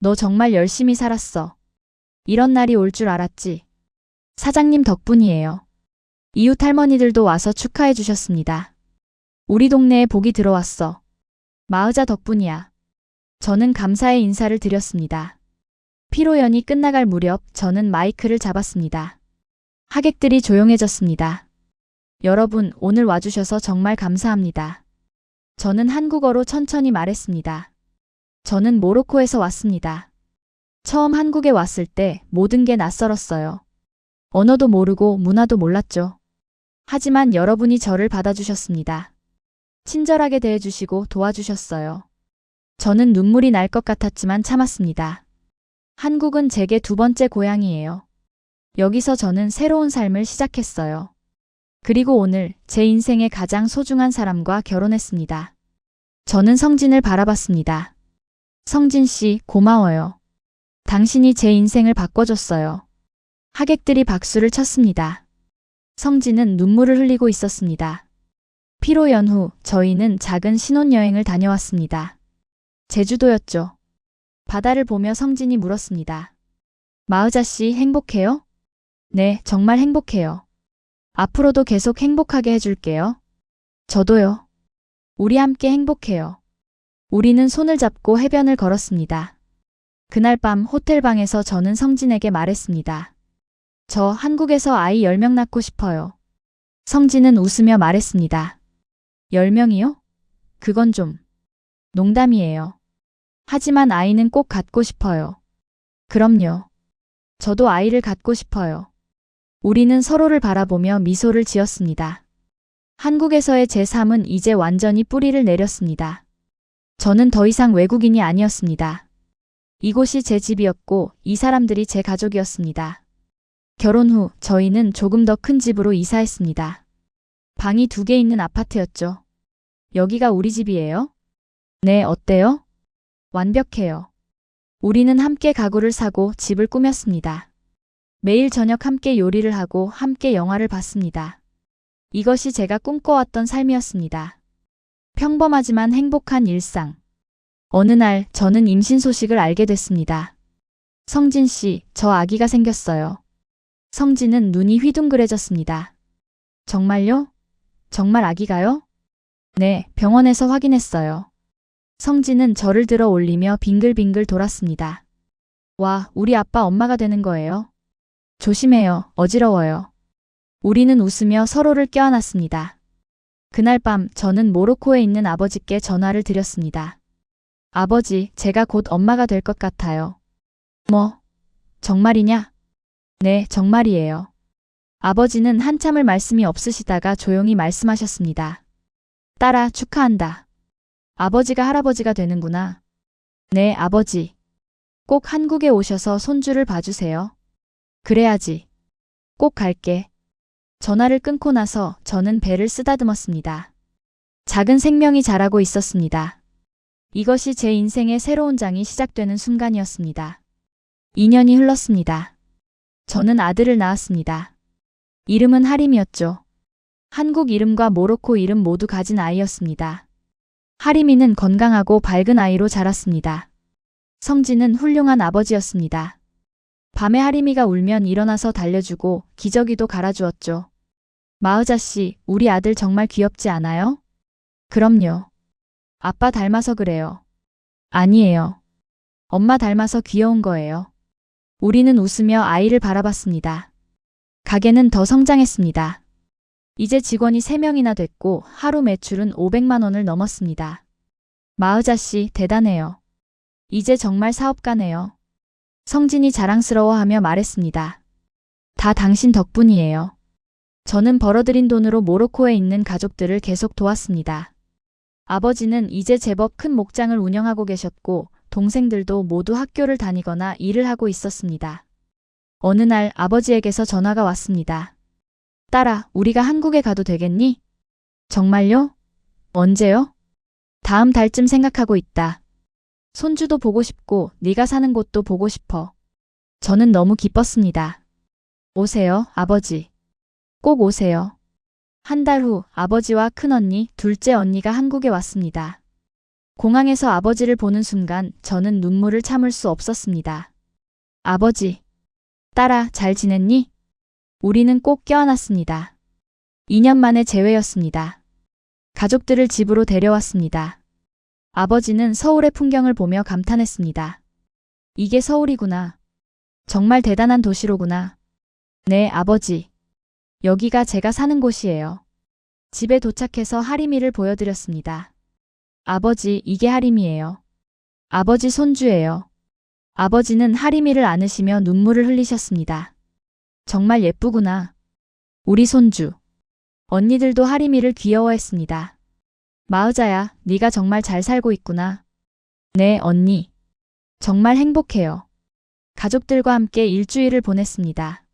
너 정말 열심히 살았어. 이런 날이 올 줄 알았지. 사장님 덕분이에요. 이웃 할머니들도 와서 축하해 주셨습니다. 우리 동네에 복이 들어왔어. 마으자 덕분이야. 저는 감사의 인사를 드렸습니다. 피로연이 끝나갈 무렵 저는 마이크를 잡았습니다. 하객들이 조용해졌습니다. 여러분, 오늘 와주셔서 정말 감사합니다. 저는 한국어로 천천히 말했습니다. 저는 모로코에서 왔습니다. 처음 한국에 왔을 때 모든 게 낯설었어요. 언어도 모르고 문화도 몰랐죠. 하지만 여러분이 저를 받아주셨습니다. 친절하게 대해주시고 도와주셨어요. 저는 눈물이 날 것 같았지만 참았습니다. 한국은 제게 두 번째 고향이에요. 여기서 저는 새로운 삶을 시작했어요. 그리고 오늘 제 인생의 가장 소중한 사람과 결혼했습니다. 저는 성진을 바라봤습니다. 성진 씨, 고마워요. 당신이 제 인생을 바꿔줬어요. 하객들이 박수를 쳤습니다. 성진은 눈물을 흘리고 있었습니다. 피로 연후 저희는 작은 신혼여행을 다녀왔습니다. 제주도였죠. 바다를 보며 성진이 물었습니다. 마으자 씨, 행복해요? 네, 정말 행복해요. 앞으로도 계속 행복하게 해줄게요. 저도요. 우리 함께 행복해요. 우리는 손을 잡고 해변을 걸었습니다. 그날 밤 호텔방에서 저는 성진에게 말했습니다. 저 한국에서 아이 10명 낳고 싶어요. 성진은 웃으며 말했습니다. 10명이요? 그건 좀. 농담이에요. 하지만 아이는 꼭 갖고 싶어요. 그럼요. 저도 아이를 갖고 싶어요. 우리는 서로를 바라보며 미소를 지었습니다. 한국에서의 제 삶은 이제 완전히 뿌리를 내렸습니다. 저는 더 이상 외국인이 아니었습니다. 이곳이 제 집이었고 이 사람들이 제 가족이었습니다. 결혼 후 저희는 조금 더 큰 집으로 이사했습니다. 방이 2개 있는 아파트였죠. 여기가 우리 집이에요? 네, 어때요? 완벽해요. 우리는 함께 가구를 사고 집을 꾸몄습니다. 매일 저녁 함께 요리를 하고 함께 영화를 봤습니다. 이것이 제가 꿈꿔왔던 삶이었습니다. 평범하지만 행복한 일상. 어느 날 저는 임신 소식을 알게 됐습니다. 성진 씨, 저 아기가 생겼어요. 성진은 눈이 휘둥그레졌습니다. 정말요? 정말 아기가요? 네, 병원에서 확인했어요. 성진은 저를 들어 올리며 빙글빙글 돌았습니다. 와, 우리 아빠 엄마가 되는 거예요. 조심해요. 어지러워요. 우리는 웃으며 서로를 껴안았습니다. 그날 밤 저는 모로코에 있는 아버지께 전화를 드렸습니다. 아버지, 제가 곧 엄마가 될 것 같아요. 뭐? 정말이냐? 네, 정말이에요. 아버지는 한참을 말씀이 없으시다가 조용히 말씀하셨습니다. 딸아, 축하한다. 아버지가 할아버지가 되는구나. 네, 아버지. 꼭 한국에 오셔서 손주를 봐주세요. 그래야지. 꼭 갈게. 전화를 끊고 나서 저는 배를 쓰다듬었습니다. 작은 생명이 자라고 있었습니다. 이것이 제 인생의 새로운 장이 시작되는 순간이었습니다. 2년이 흘렀습니다. 저는 아들을 낳았습니다. 이름은 하림이었죠. 한국 이름과 모로코 이름 모두 가진 아이였습니다. 하림이는 건강하고 밝은 아이로 자랐습니다. 성진은 훌륭한 아버지였습니다. 밤에 하림이가 울면 일어나서 달래주고 기저귀도 갈아주었죠. 마으자씨, 우리 아들 정말 귀엽지 않아요? 그럼요. 아빠 닮아서 그래요. 아니에요. 엄마 닮아서 귀여운 거예요. 우리는 웃으며 아이를 바라봤습니다. 가게는 더 성장했습니다. 이제 직원이 3명이나 됐고 하루 매출은 500만 원을 넘었습니다. 마으자씨, 대단해요. 이제 정말 사업가네요. 성진이 자랑스러워하며 말했습니다. 다 당신 덕분이에요. 저는 벌어들인 돈으로 모로코에 있는 가족들을 계속 도왔습니다. 아버지는 이제 제법 큰 목장을 운영하고 계셨고 동생들도 모두 학교를 다니거나 일을 하고 있었습니다. 어느 날 아버지에게서 전화가 왔습니다. 딸아, 우리가 한국에 가도 되겠니? 정말요? 언제요? 다음 달쯤 생각하고 있다. 손주도 보고 싶고 네가 사는 곳도 보고 싶어. 저는 너무 기뻤습니다. 오세요, 아버지. 꼭 오세요. 한 달 후 아버지와 큰언니, 둘째 언니가 한국에 왔습니다. 공항에서 아버지를 보는 순간 저는 눈물을 참을 수 없었습니다. 아버지, 딸아, 잘 지냈니? 우리는 꼭 껴안았습니다. 2년 만에 재회였습니다. 가족들을 집으로 데려왔습니다. 아버지는 서울의 풍경을 보며 감탄했습니다. 이게 서울이구나. 정말 대단한 도시로구나. 네, 아버지. 여기가 제가 사는 곳이에요. 집에 도착해서 하림이를 보여드렸습니다. 아버지, 이게 하림이에요. 아버지 손주예요. 아버지는 하림이를 안으시며 눈물을 흘리셨습니다. 정말 예쁘구나. 우리 손주. 언니들도 하림이를 귀여워했습니다. 마으자야, 네가 정말 잘 살고 있구나. 네, 언니. 정말 행복해요. 가족들과 함께 일주일을 보냈습니다.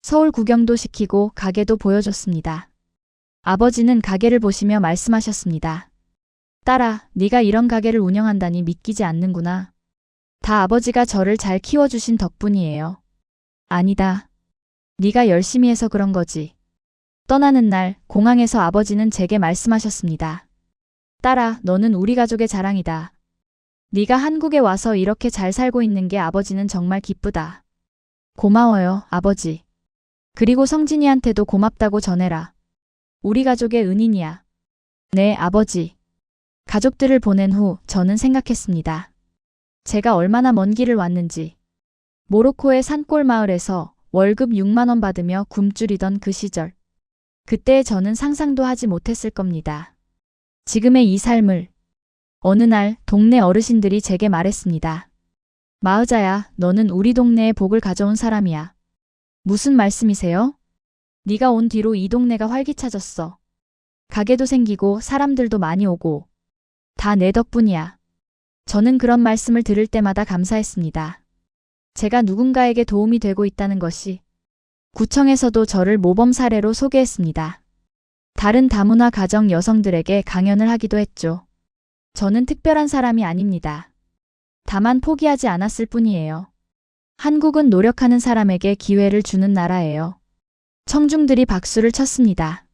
서울 구경도 시키고 가게도 보여줬습니다. 아버지는 가게를 보시며 말씀하셨습니다. 딸아, 네가 이런 가게를 운영한다니 믿기지 않는구나. 다 아버지가 저를 잘 키워주신 덕분이에요. 아니다. 네가 열심히 해서 그런 거지. 떠나는 날 공항에서 아버지는 제게 말씀하셨습니다. 딸아, 너는 우리 가족의 자랑이다. 네가 한국에 와서 이렇게 잘 살고 있는 게 아버지는 정말 기쁘다. 고마워요, 아버지. 그리고 성진이한테도 고맙다고 전해라. 우리 가족의 은인이야. 네, 아버지. 가족들을 보낸 후 저는 생각했습니다. 제가 얼마나 먼 길을 왔는지. 모로코의 산골 마을에서 월급 6만 원 받으며 굶주리던 그 시절. 그때 저는 상상도 하지 못했을 겁니다. 지금의 이 삶을. 어느 날 동네 어르신들이 제게 말했습니다. 마으자야, 너는 우리 동네에 복을 가져온 사람이야. 무슨 말씀이세요? 네가 온 뒤로 이 동네가 활기차졌어. 가게도 생기고 사람들도 많이 오고. 다 내 덕분이야. 저는 그런 말씀을 들을 때마다 감사했습니다. 제가 누군가에게 도움이 되고 있다는 것이. 구청에서도 저를 모범 사례로 소개했습니다. 다른 다문화 가정 여성들에게 강연을 하기도 했죠. 저는 특별한 사람이 아닙니다. 다만 포기하지 않았을 뿐이에요. 한국은 노력하는 사람에게 기회를 주는 나라예요. 청중들이 박수를 쳤습니다.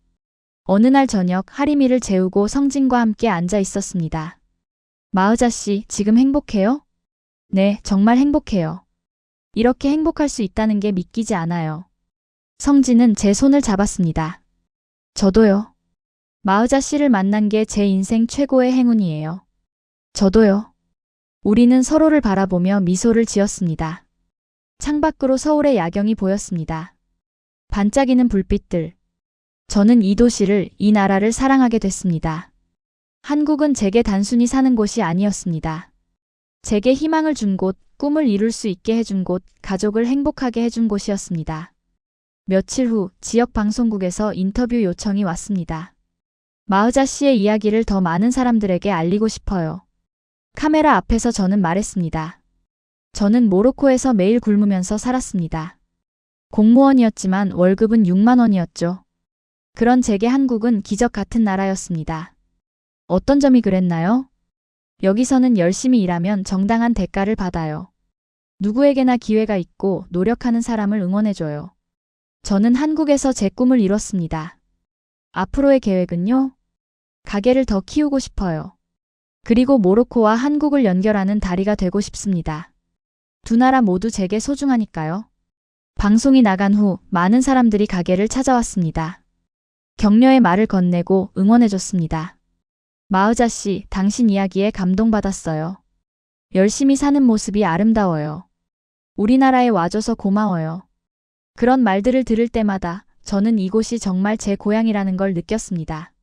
어느 날 저녁 하림이를 재우고 성진과 함께 앉아 있었습니다. 마으자씨, 지금 행복해요? 네, 정말 행복해요. 이렇게 행복할 수 있다는 게 믿기지 않아요. 성진은 제 손을 잡았습니다. 저도요. 마으자씨를 만난 게 제 인생 최고의 행운이에요. 저도요. 우리는 서로를 바라보며 미소를 지었습니다. 창밖으로 서울의 야경이 보였습니다. 반짝이는 불빛들. 저는 이 도시를, 이 나라를 사랑하게 됐습니다. 한국은 제게 단순히 사는 곳이 아니었습니다. 제게 희망을 준 곳, 꿈을 이룰 수 있게 해준 곳, 가족을 행복하게 해준 곳이었습니다. 며칠 후 지역 방송국에서 인터뷰 요청이 왔습니다. 마으자 씨의 이야기를 더 많은 사람들에게 알리고 싶어요. 카메라 앞에서 저는 말했습니다. 저는 모로코에서 매일 굶으면서 살았습니다. 공무원이었지만 월급은 6만 원이었죠. 그런 제게 한국은 기적 같은 나라였습니다. 어떤 점이 그랬나요? 여기서는 열심히 일하면 정당한 대가를 받아요. 누구에게나 기회가 있고 노력하는 사람을 응원해줘요. 저는 한국에서 제 꿈을 이뤘습니다. 앞으로의 계획은요? 가게를 더 키우고 싶어요. 그리고 모로코와 한국을 연결하는 다리가 되고 싶습니다. 두 나라 모두 제게 소중하니까요. 방송이 나간 후 많은 사람들이 가게를 찾아왔습니다. 격려의 말을 건네고 응원해줬습니다. 마으자 씨, 당신 이야기에 감동받았어요. 열심히 사는 모습이 아름다워요. 우리나라에 와줘서 고마워요. 그런 말들을 들을 때마다 저는 이곳이 정말 제 고향이라는 걸 느꼈습니다.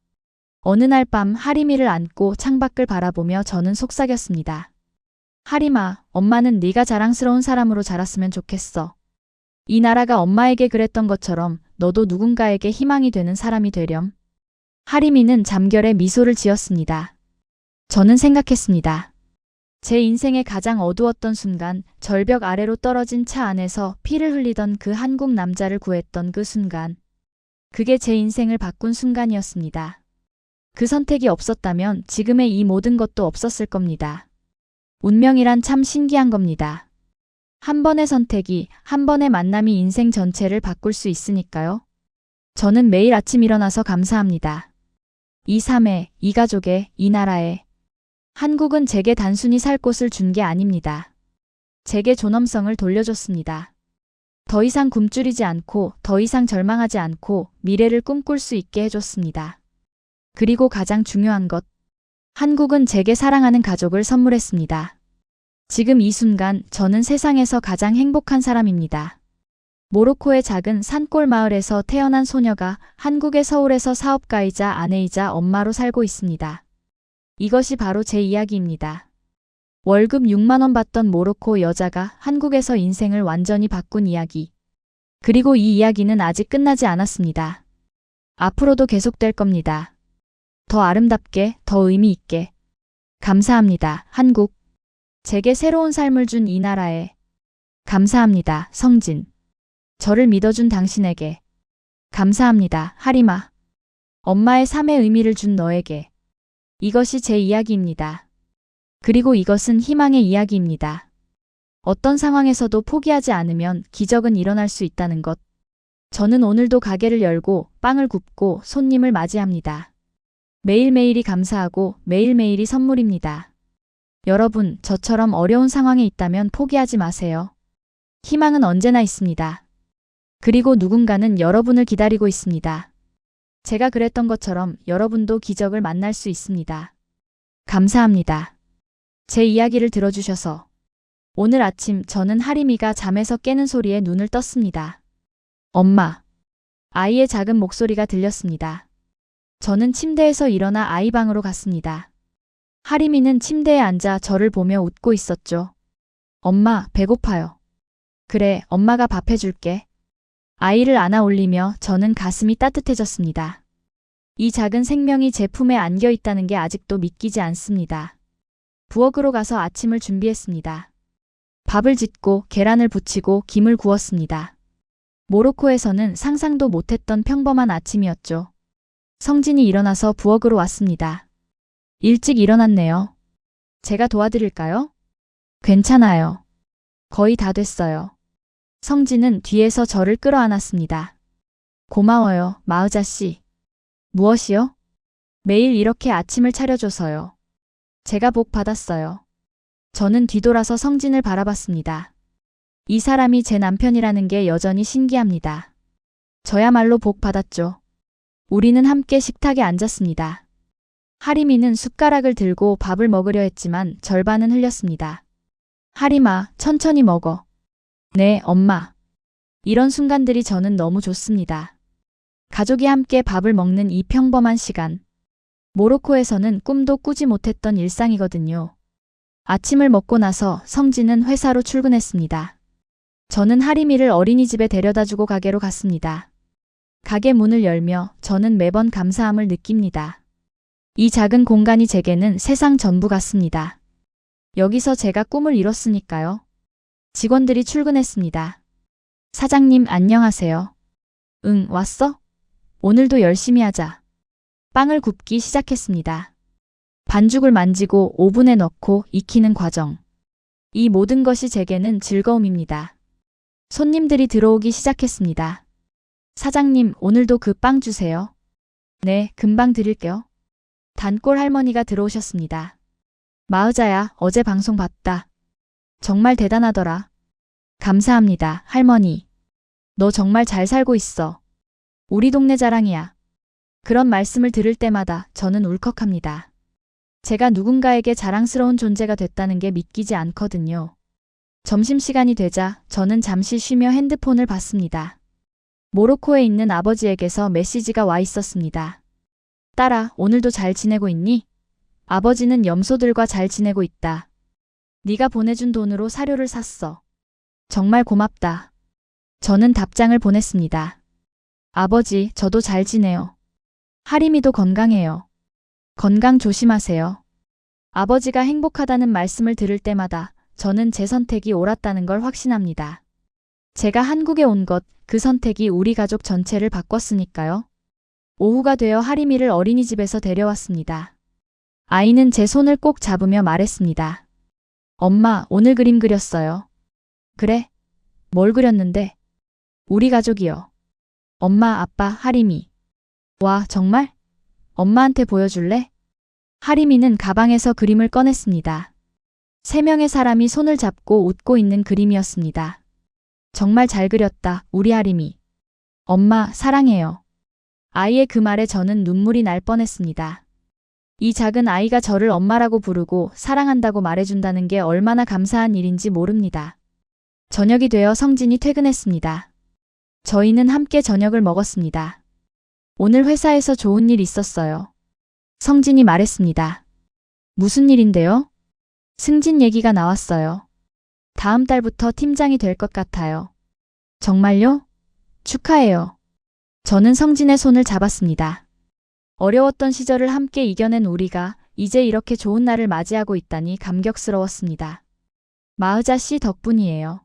어느 날 밤 하리미를 안고 창밖을 바라보며 저는 속삭였습니다. 하리마, 엄마는 네가 자랑스러운 사람으로 자랐으면 좋겠어. 이 나라가 엄마에게 그랬던 것처럼 너도 누군가에게 희망이 되는 사람이 되렴. 하리미는 잠결에 미소를 지었습니다. 저는 생각했습니다. 제 인생의 가장 어두웠던 순간, 절벽 아래로 떨어진 차 안에서 피를 흘리던 그 한국 남자를 구했던 그 순간. 그게 제 인생을 바꾼 순간이었습니다. 그 선택이 없었다면 지금의 이 모든 것도 없었을 겁니다. 운명이란 참 신기한 겁니다. 한 번의 선택이, 한 번의 만남이 인생 전체를 바꿀 수 있으니까요. 저는 매일 아침 일어나서 감사합니다. 이 삶에, 이 가족에, 이 나라에. 한국은 제게 단순히 살 곳을 준 게 아닙니다. 제게 존엄성을 돌려줬습니다. 더 이상 굶주리지 않고, 더 이상 절망하지 않고 미래를 꿈꿀 수 있게 해줬습니다. 그리고 가장 중요한 것. 한국은 제게 사랑하는 가족을 선물했습니다. 지금 이 순간 저는 세상에서 가장 행복한 사람입니다. 모로코의 작은 산골 마을에서 태어난 소녀가 한국의 서울에서 사업가이자 아내이자 엄마로 살고 있습니다. 이것이 바로 제 이야기입니다. 월급 6만 원 받던 모로코 여자가 한국에서 인생을 완전히 바꾼 이야기. 그리고 이 이야기는 아직 끝나지 않았습니다. 앞으로도 계속될 겁니다. 더 아름답게, 더 의미 있게. 감사합니다, 한국. 제게 새로운 삶을 준 이 나라에. 감사합니다, 성진. 저를 믿어준 당신에게. 감사합니다, 하리마. 엄마의 삶의 의미를 준 너에게. 이것이 제 이야기입니다. 그리고 이것은 희망의 이야기입니다. 어떤 상황에서도 포기하지 않으면 기적은 일어날 수 있다는 것. 저는 오늘도 가게를 열고 빵을 굽고 손님을 맞이합니다. 매일매일이 감사하고 매일매일이 선물입니다. 여러분, 저처럼 어려운 상황에 있다면 포기하지 마세요. 희망은 언제나 있습니다. 그리고 누군가는 여러분을 기다리고 있습니다. 제가 그랬던 것처럼 여러분도 기적을 만날 수 있습니다. 감사합니다. 제 이야기를 들어주셔서. 오늘 아침 저는 하리미가 잠에서 깨는 소리에 눈을 떴습니다. 엄마. 아이의 작은 목소리가 들렸습니다. 저는 침대에서 일어나 아이 방으로 갔습니다. 하리미는 침대에 앉아 저를 보며 웃고 있었죠. 엄마, 배고파요. 그래, 엄마가 밥 해줄게. 아이를 안아 올리며 저는 가슴이 따뜻해졌습니다. 이 작은 생명이 제 품에 안겨 있다는 게 아직도 믿기지 않습니다. 부엌으로 가서 아침을 준비했습니다. 밥을 짓고 계란을 부치고 김을 구웠습니다. 모로코에서는 상상도 못했던 평범한 아침이었죠. 성진이 일어나서 부엌으로 왔습니다. 일찍 일어났네요. 제가 도와드릴까요? 괜찮아요. 거의 다 됐어요. 성진은 뒤에서 저를 끌어안았습니다. 고마워요, 마으자 씨. 무엇이요? 매일 이렇게 아침을 차려줘서요. 제가 복 받았어요. 저는 뒤돌아서 성진을 바라봤습니다. 이 사람이 제 남편이라는 게 여전히 신기합니다. 저야말로 복 받았죠. 우리는 함께 식탁에 앉았습니다. 하리미는 숟가락을 들고 밥을 먹으려 했지만 절반은 흘렸습니다. 하리마, 천천히 먹어. 네, 엄마. 이런 순간들이 저는 너무 좋습니다. 가족이 함께 밥을 먹는 이 평범한 시간. 모로코에서는 꿈도 꾸지 못했던 일상이거든요. 아침을 먹고 나서 성진은 회사로 출근했습니다. 저는 하리미를 어린이집에 데려다주고 가게로 갔습니다. 가게 문을 열며 저는 매번 감사함을 느낍니다. 이 작은 공간이 제게는 세상 전부 같습니다. 여기서 제가 꿈을 이뤘으니까요. 직원들이 출근했습니다. 사장님, 안녕하세요. 응, 왔어? 오늘도 열심히 하자. 빵을 굽기 시작했습니다. 반죽을 만지고 오븐에 넣고 익히는 과정. 이 모든 것이 제게는 즐거움입니다. 손님들이 들어오기 시작했습니다. 사장님, 오늘도 그 빵 주세요. 네, 금방 드릴게요. 단골 할머니가 들어오셨습니다. 마으자야, 어제 방송 봤다. 정말 대단하더라. 감사합니다, 할머니. 너 정말 잘 살고 있어. 우리 동네 자랑이야. 그런 말씀을 들을 때마다 저는 울컥합니다. 제가 누군가에게 자랑스러운 존재가 됐다는 게 믿기지 않거든요. 점심시간이 되자 저는 잠시 쉬며 핸드폰을 봤습니다. 모로코에 있는 아버지에게서 메시지가 와 있었습니다. 딸아, 오늘도 잘 지내고 있니? 아버지는 염소들과 잘 지내고 있다. 네가 보내준 돈으로 사료를 샀어. 정말 고맙다. 저는 답장을 보냈습니다. 아버지, 저도 잘 지내요. 하림이도 건강해요. 건강 조심하세요. 아버지가 행복하다는 말씀을 들을 때마다 저는 제 선택이 옳았다는 걸 확신합니다. 제가 한국에 온 것, 그 선택이 우리 가족 전체를 바꿨으니까요. 오후가 되어 하림이를 어린이집에서 데려왔습니다. 아이는 제 손을 꼭 잡으며 말했습니다. 엄마, 오늘 그림 그렸어요. 그래? 뭘 그렸는데? 우리 가족이요. 엄마, 아빠, 하림이. 와, 정말? 엄마한테 보여줄래? 하림이는 가방에서 그림을 꺼냈습니다. 3명의 사람이 손을 잡고 웃고 있는 그림이었습니다. 정말 잘 그렸다, 우리 하림이. 엄마, 사랑해요. 아이의 그 말에 저는 눈물이 날 뻔했습니다. 이 작은 아이가 저를 엄마라고 부르고 사랑한다고 말해준다는 게 얼마나 감사한 일인지 모릅니다. 저녁이 되어 성진이 퇴근했습니다. 저희는 함께 저녁을 먹었습니다. 오늘 회사에서 좋은 일 있었어요. 성진이 말했습니다. 무슨 일인데요? 승진 얘기가 나왔어요. 다음 달부터 팀장이 될 것 같아요. 정말요? 축하해요. 저는 성진의 손을 잡았습니다. 어려웠던 시절을 함께 이겨낸 우리가 이제 이렇게 좋은 날을 맞이하고 있다니 감격스러웠습니다. 마으자 씨 덕분이에요.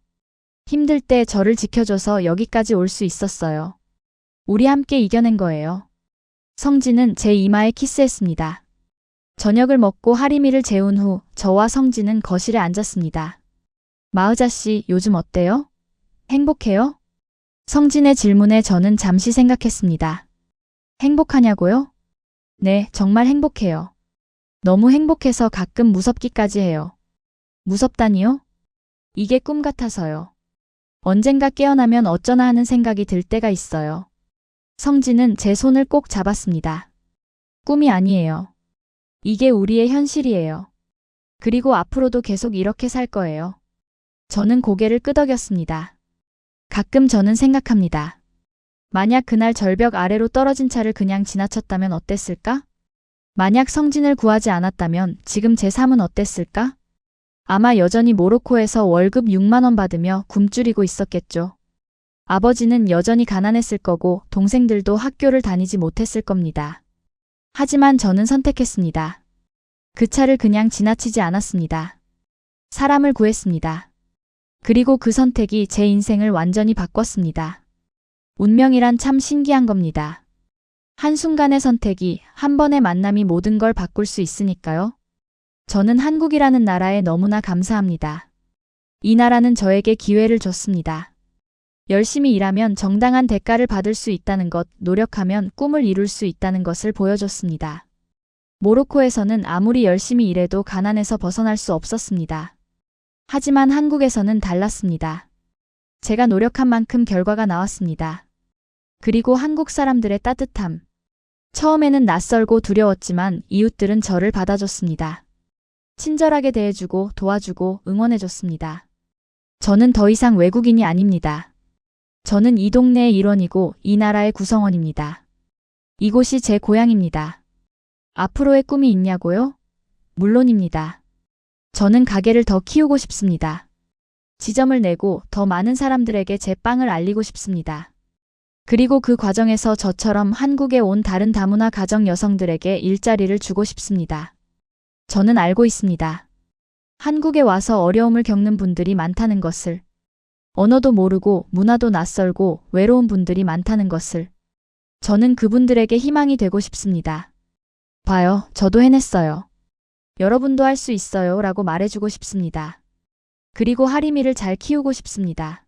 힘들 때 저를 지켜줘서 여기까지 올 수 있었어요. 우리 함께 이겨낸 거예요. 성진은 제 이마에 키스했습니다. 저녁을 먹고 하림이를 재운 후 저와 성진은 거실에 앉았습니다. 마으자 씨, 요즘 어때요? 행복해요? 성진의 질문에 저는 잠시 생각했습니다. 행복하냐고요? 네, 정말 행복해요. 너무 행복해서 가끔 무섭기까지 해요. 무섭다니요? 이게 꿈 같아서요. 언젠가 깨어나면 어쩌나 하는 생각이 들 때가 있어요. 성진은 제 손을 꼭 잡았습니다. 꿈이 아니에요. 이게 우리의 현실이에요. 그리고 앞으로도 계속 이렇게 살 거예요. 저는 고개를 끄덕였습니다. 가끔 저는 생각합니다. 만약 그날 절벽 아래로 떨어진 차를 그냥 지나쳤다면 어땠을까? 만약 성진을 구하지 않았다면 지금 제 삶은 어땠을까? 아마 여전히 모로코에서 월급 6만 원 받으며 굶주리고 있었겠죠. 아버지는 여전히 가난했을 거고 동생들도 학교를 다니지 못했을 겁니다. 하지만 저는 선택했습니다. 그 차를 그냥 지나치지 않았습니다. 사람을 구했습니다. 그리고 그 선택이 제 인생을 완전히 바꿨습니다. 운명이란 참 신기한 겁니다. 한순간의 선택이, 한 번의 만남이 모든 걸 바꿀 수 있으니까요. 저는 한국이라는 나라에 너무나 감사합니다. 이 나라는 저에게 기회를 줬습니다. 열심히 일하면 정당한 대가를 받을 수 있다는 것, 노력하면 꿈을 이룰 수 있다는 것을 보여줬습니다. 모로코에서는 아무리 열심히 일해도 가난에서 벗어날 수 없었습니다. 하지만 한국에서는 달랐습니다. 제가 노력한 만큼 결과가 나왔습니다. 그리고 한국 사람들의 따뜻함. 처음에는 낯설고 두려웠지만 이웃들은 저를 받아줬습니다. 친절하게 대해주고 도와주고 응원해줬습니다. 저는 더 이상 외국인이 아닙니다. 저는 이 동네의 일원이고 이 나라의 구성원입니다. 이곳이 제 고향입니다. 앞으로의 꿈이 있냐고요? 물론입니다. 저는 가게를 더 키우고 싶습니다. 지점을 내고 더 많은 사람들에게 제 빵을 알리고 싶습니다. 그리고 그 과정에서 저처럼 한국에 온 다른 다문화 가정 여성들에게 일자리를 주고 싶습니다. 저는 알고 있습니다. 한국에 와서 어려움을 겪는 분들이 많다는 것을. 언어도 모르고 문화도 낯설고 외로운 분들이 많다는 것을. 저는 그분들에게 희망이 되고 싶습니다. 봐요, 저도 해냈어요. 여러분도 할 수 있어요 라고 말해주고 싶습니다. 그리고 하림이를 잘 키우고 싶습니다.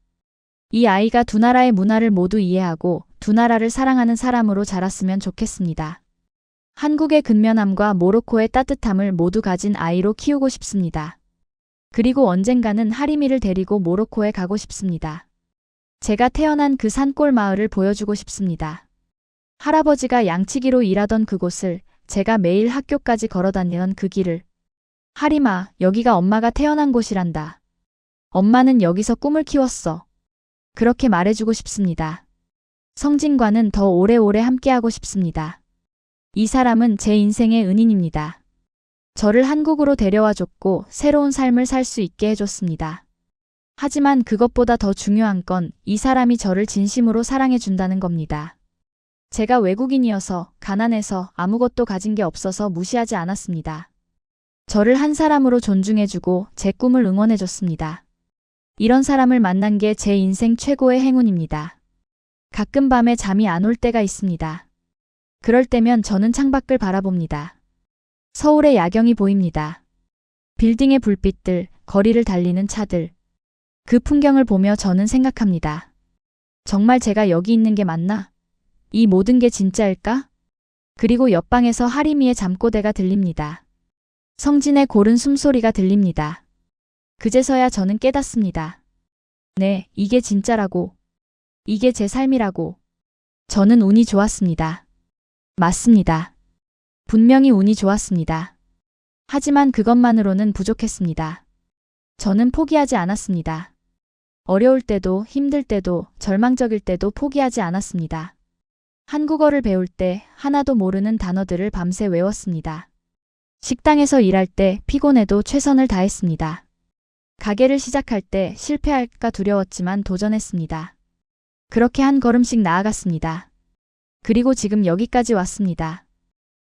이 아이가 두 나라의 문화를 모두 이해하고 두 나라를 사랑하는 사람으로 자랐으면 좋겠습니다. 한국의 근면함과 모로코의 따뜻함을 모두 가진 아이로 키우고 싶습니다. 그리고 언젠가는 하림이를 데리고 모로코에 가고 싶습니다. 제가 태어난 그 산골 마을을 보여주고 싶습니다. 할아버지가 양치기로 일하던 그곳을, 제가 매일 학교까지 걸어다니던 그 길을. 하림아, 여기가 엄마가 태어난 곳이란다. 엄마는 여기서 꿈을 키웠어. 그렇게 말해주고 싶습니다. 성진과는 더 오래오래 함께하고 싶습니다. 이 사람은 제 인생의 은인입니다. 저를 한국으로 데려와 줬고 새로운 삶을 살 수 있게 해줬습니다. 하지만 그것보다 더 중요한 건 이 사람이 저를 진심으로 사랑해 준다는 겁니다. 제가 외국인이어서, 가난해서, 아무것도 가진 게 없어서 무시하지 않았습니다. 저를 한 사람으로 존중해주고 제 꿈을 응원해줬습니다. 이런 사람을 만난 게 제 인생 최고의 행운입니다. 가끔 밤에 잠이 안 올 때가 있습니다. 그럴 때면 저는 창밖을 바라봅니다. 서울의 야경이 보입니다. 빌딩의 불빛들, 거리를 달리는 차들. 그 풍경을 보며 저는 생각합니다. 정말 제가 여기 있는 게 맞나? 이 모든 게 진짜일까? 그리고 옆방에서 하림이의 잠꼬대가 들립니다. 성진의 고른 숨소리가 들립니다. 그제서야 저는 깨닫습니다. 네, 이게 진짜라고. 이게 제 삶이라고. 저는 운이 좋았습니다. 맞습니다. 분명히 운이 좋았습니다. 하지만 그것만으로는 부족했습니다. 저는 포기하지 않았습니다. 어려울 때도, 힘들 때도, 절망적일 때도 포기하지 않았습니다. 한국어를 배울 때 하나도 모르는 단어들을 밤새 외웠습니다. 식당에서 일할 때 피곤해도 최선을 다했습니다. 가게를 시작할 때 실패할까 두려웠지만 도전했습니다. 그렇게 한 걸음씩 나아갔습니다. 그리고 지금 여기까지 왔습니다.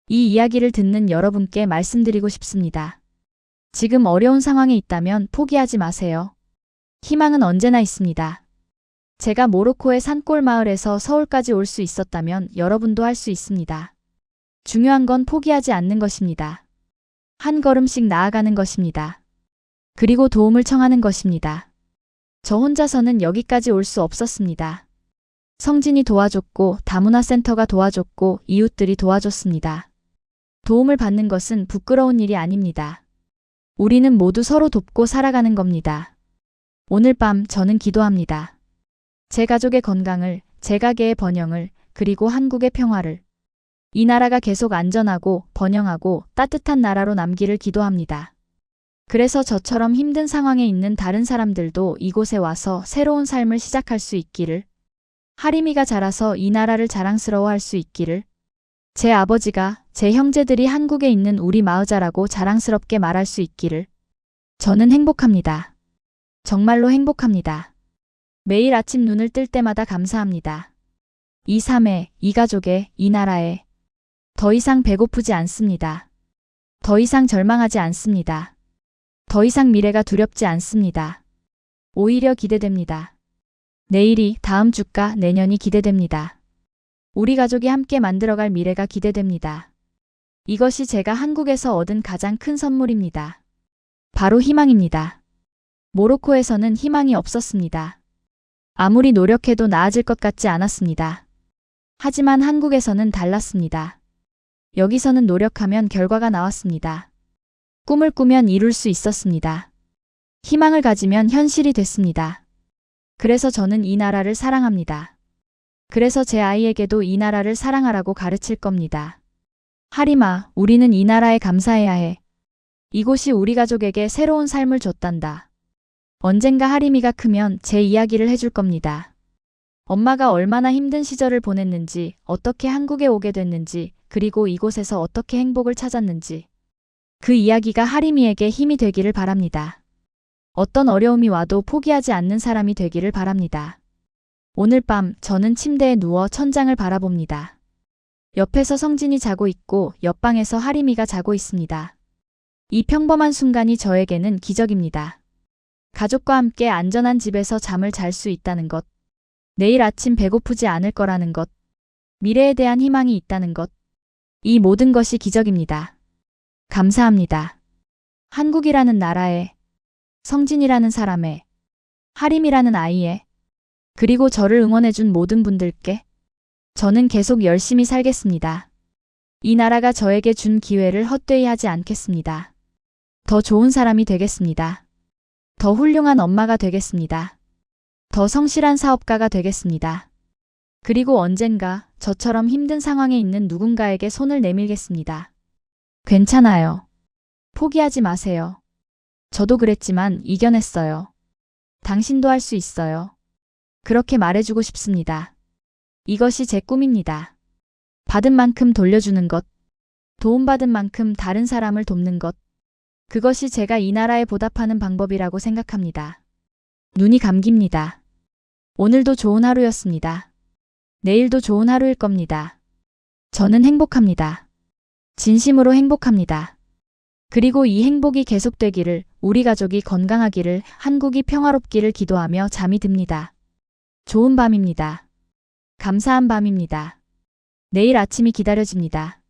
이 이야기를 듣는 여러분께 말씀드리고 싶습니다. 지금 어려운 상황에 있다면 포기하지 마세요. 희망은 언제나 있습니다. 제가 모로코의 산골 마을에서 서울까지 올 수 있었다면 여러분도 할 수 있습니다. 중요한 건 포기하지 않는 것입니다. 한 걸음씩 나아가는 것입니다. 그리고 도움을 청하는 것입니다. 저 혼자서는 여기까지 올 수 없었습니다. 성진이 도와줬고, 다문화센터가 도와줬고, 이웃들이 도와줬습니다. 도움을 받는 것은 부끄러운 일이 아닙니다. 우리는 모두 서로 돕고 살아가는 겁니다. 오늘 밤 저는 기도합니다. 제 가족의 건강을, 제 가게의 번영을, 그리고 한국의 평화를. 이 나라가 계속 안전하고 번영하고 따뜻한 나라로 남기를 기도합니다. 그래서 저처럼 힘든 상황에 있는 다른 사람들도 이곳에 와서 새로운 삶을 시작할 수 있기를. 하림이가 자라서 이 나라를 자랑스러워할 수 있기를. 제 아버지가, 제 형제들이 한국에 있는 우리 마으자라고 자랑스럽게 말할 수 있기를. 저는 행복합니다. 정말로 행복합니다. 매일 아침 눈을 뜰 때마다 감사합니다. 이 삶에, 이 가족에, 이 나라에. 더 이상 배고프지 않습니다. 더 이상 절망하지 않습니다. 더 이상 미래가 두렵지 않습니다. 오히려 기대됩니다. 내일이, 다음 주가, 내년이 기대됩니다. 우리 가족이 함께 만들어갈 미래가 기대됩니다. 이것이 제가 한국에서 얻은 가장 큰 선물입니다. 바로 희망입니다. 모로코에서는 희망이 없었습니다. 아무리 노력해도 나아질 것 같지 않았습니다. 하지만 한국에서는 달랐습니다. 여기서는 노력하면 결과가 나왔습니다. 꿈을 꾸면 이룰 수 있었습니다. 희망을 가지면 현실이 됐습니다. 그래서 저는 이 나라를 사랑합니다. 그래서 제 아이에게도 이 나라를 사랑하라고 가르칠 겁니다. 하림아, 우리는 이 나라에 감사해야 해. 이곳이 우리 가족에게 새로운 삶을 줬단다. 언젠가 하림이가 크면 제 이야기를 해줄 겁니다. 엄마가 얼마나 힘든 시절을 보냈는지, 어떻게 한국에 오게 됐는지, 그리고 이곳에서 어떻게 행복을 찾았는지. 그 이야기가 하림이에게 힘이 되기를 바랍니다. 어떤 어려움이 와도 포기하지 않는 사람이 되기를 바랍니다. 오늘 밤 저는 침대에 누워 천장을 바라봅니다. 옆에서 성진이 자고 있고 옆방에서 하림이가 자고 있습니다. 이 평범한 순간이 저에게는 기적입니다. 가족과 함께 안전한 집에서 잠을 잘 수 있다는 것. 내일 아침 배고프지 않을 거라는 것. 미래에 대한 희망이 있다는 것. 이 모든 것이 기적입니다. 감사합니다. 한국이라는 나라에 성진이라는 사람의, 하림이라는 아이의, 그리고 저를 응원해준 모든 분들께 저는 계속 열심히 살겠습니다. 이 나라가 저에게 준 기회를 헛되이 하지 않겠습니다. 더 좋은 사람이 되겠습니다. 더 훌륭한 엄마가 되겠습니다. 더 성실한 사업가가 되겠습니다. 그리고 언젠가 저처럼 힘든 상황에 있는 누군가에게 손을 내밀겠습니다. 괜찮아요. 포기하지 마세요. 저도 그랬지만 이겨냈어요. 당신도 할 수 있어요. 그렇게 말해주고 싶습니다. 이것이 제 꿈입니다. 받은 만큼 돌려주는 것, 도움받은 만큼 다른 사람을 돕는 것, 그것이 제가 이 나라에 보답하는 방법이라고 생각합니다. 눈이 감깁니다. 오늘도 좋은 하루였습니다. 내일도 좋은 하루일 겁니다. 저는 행복합니다. 진심으로 행복합니다. 그리고 이 행복이 계속되기를, 우리 가족이 건강하기를, 한국이 평화롭기를 기도하며 잠이 듭니다. 좋은 밤입니다. 감사한 밤입니다. 내일 아침이 기다려집니다.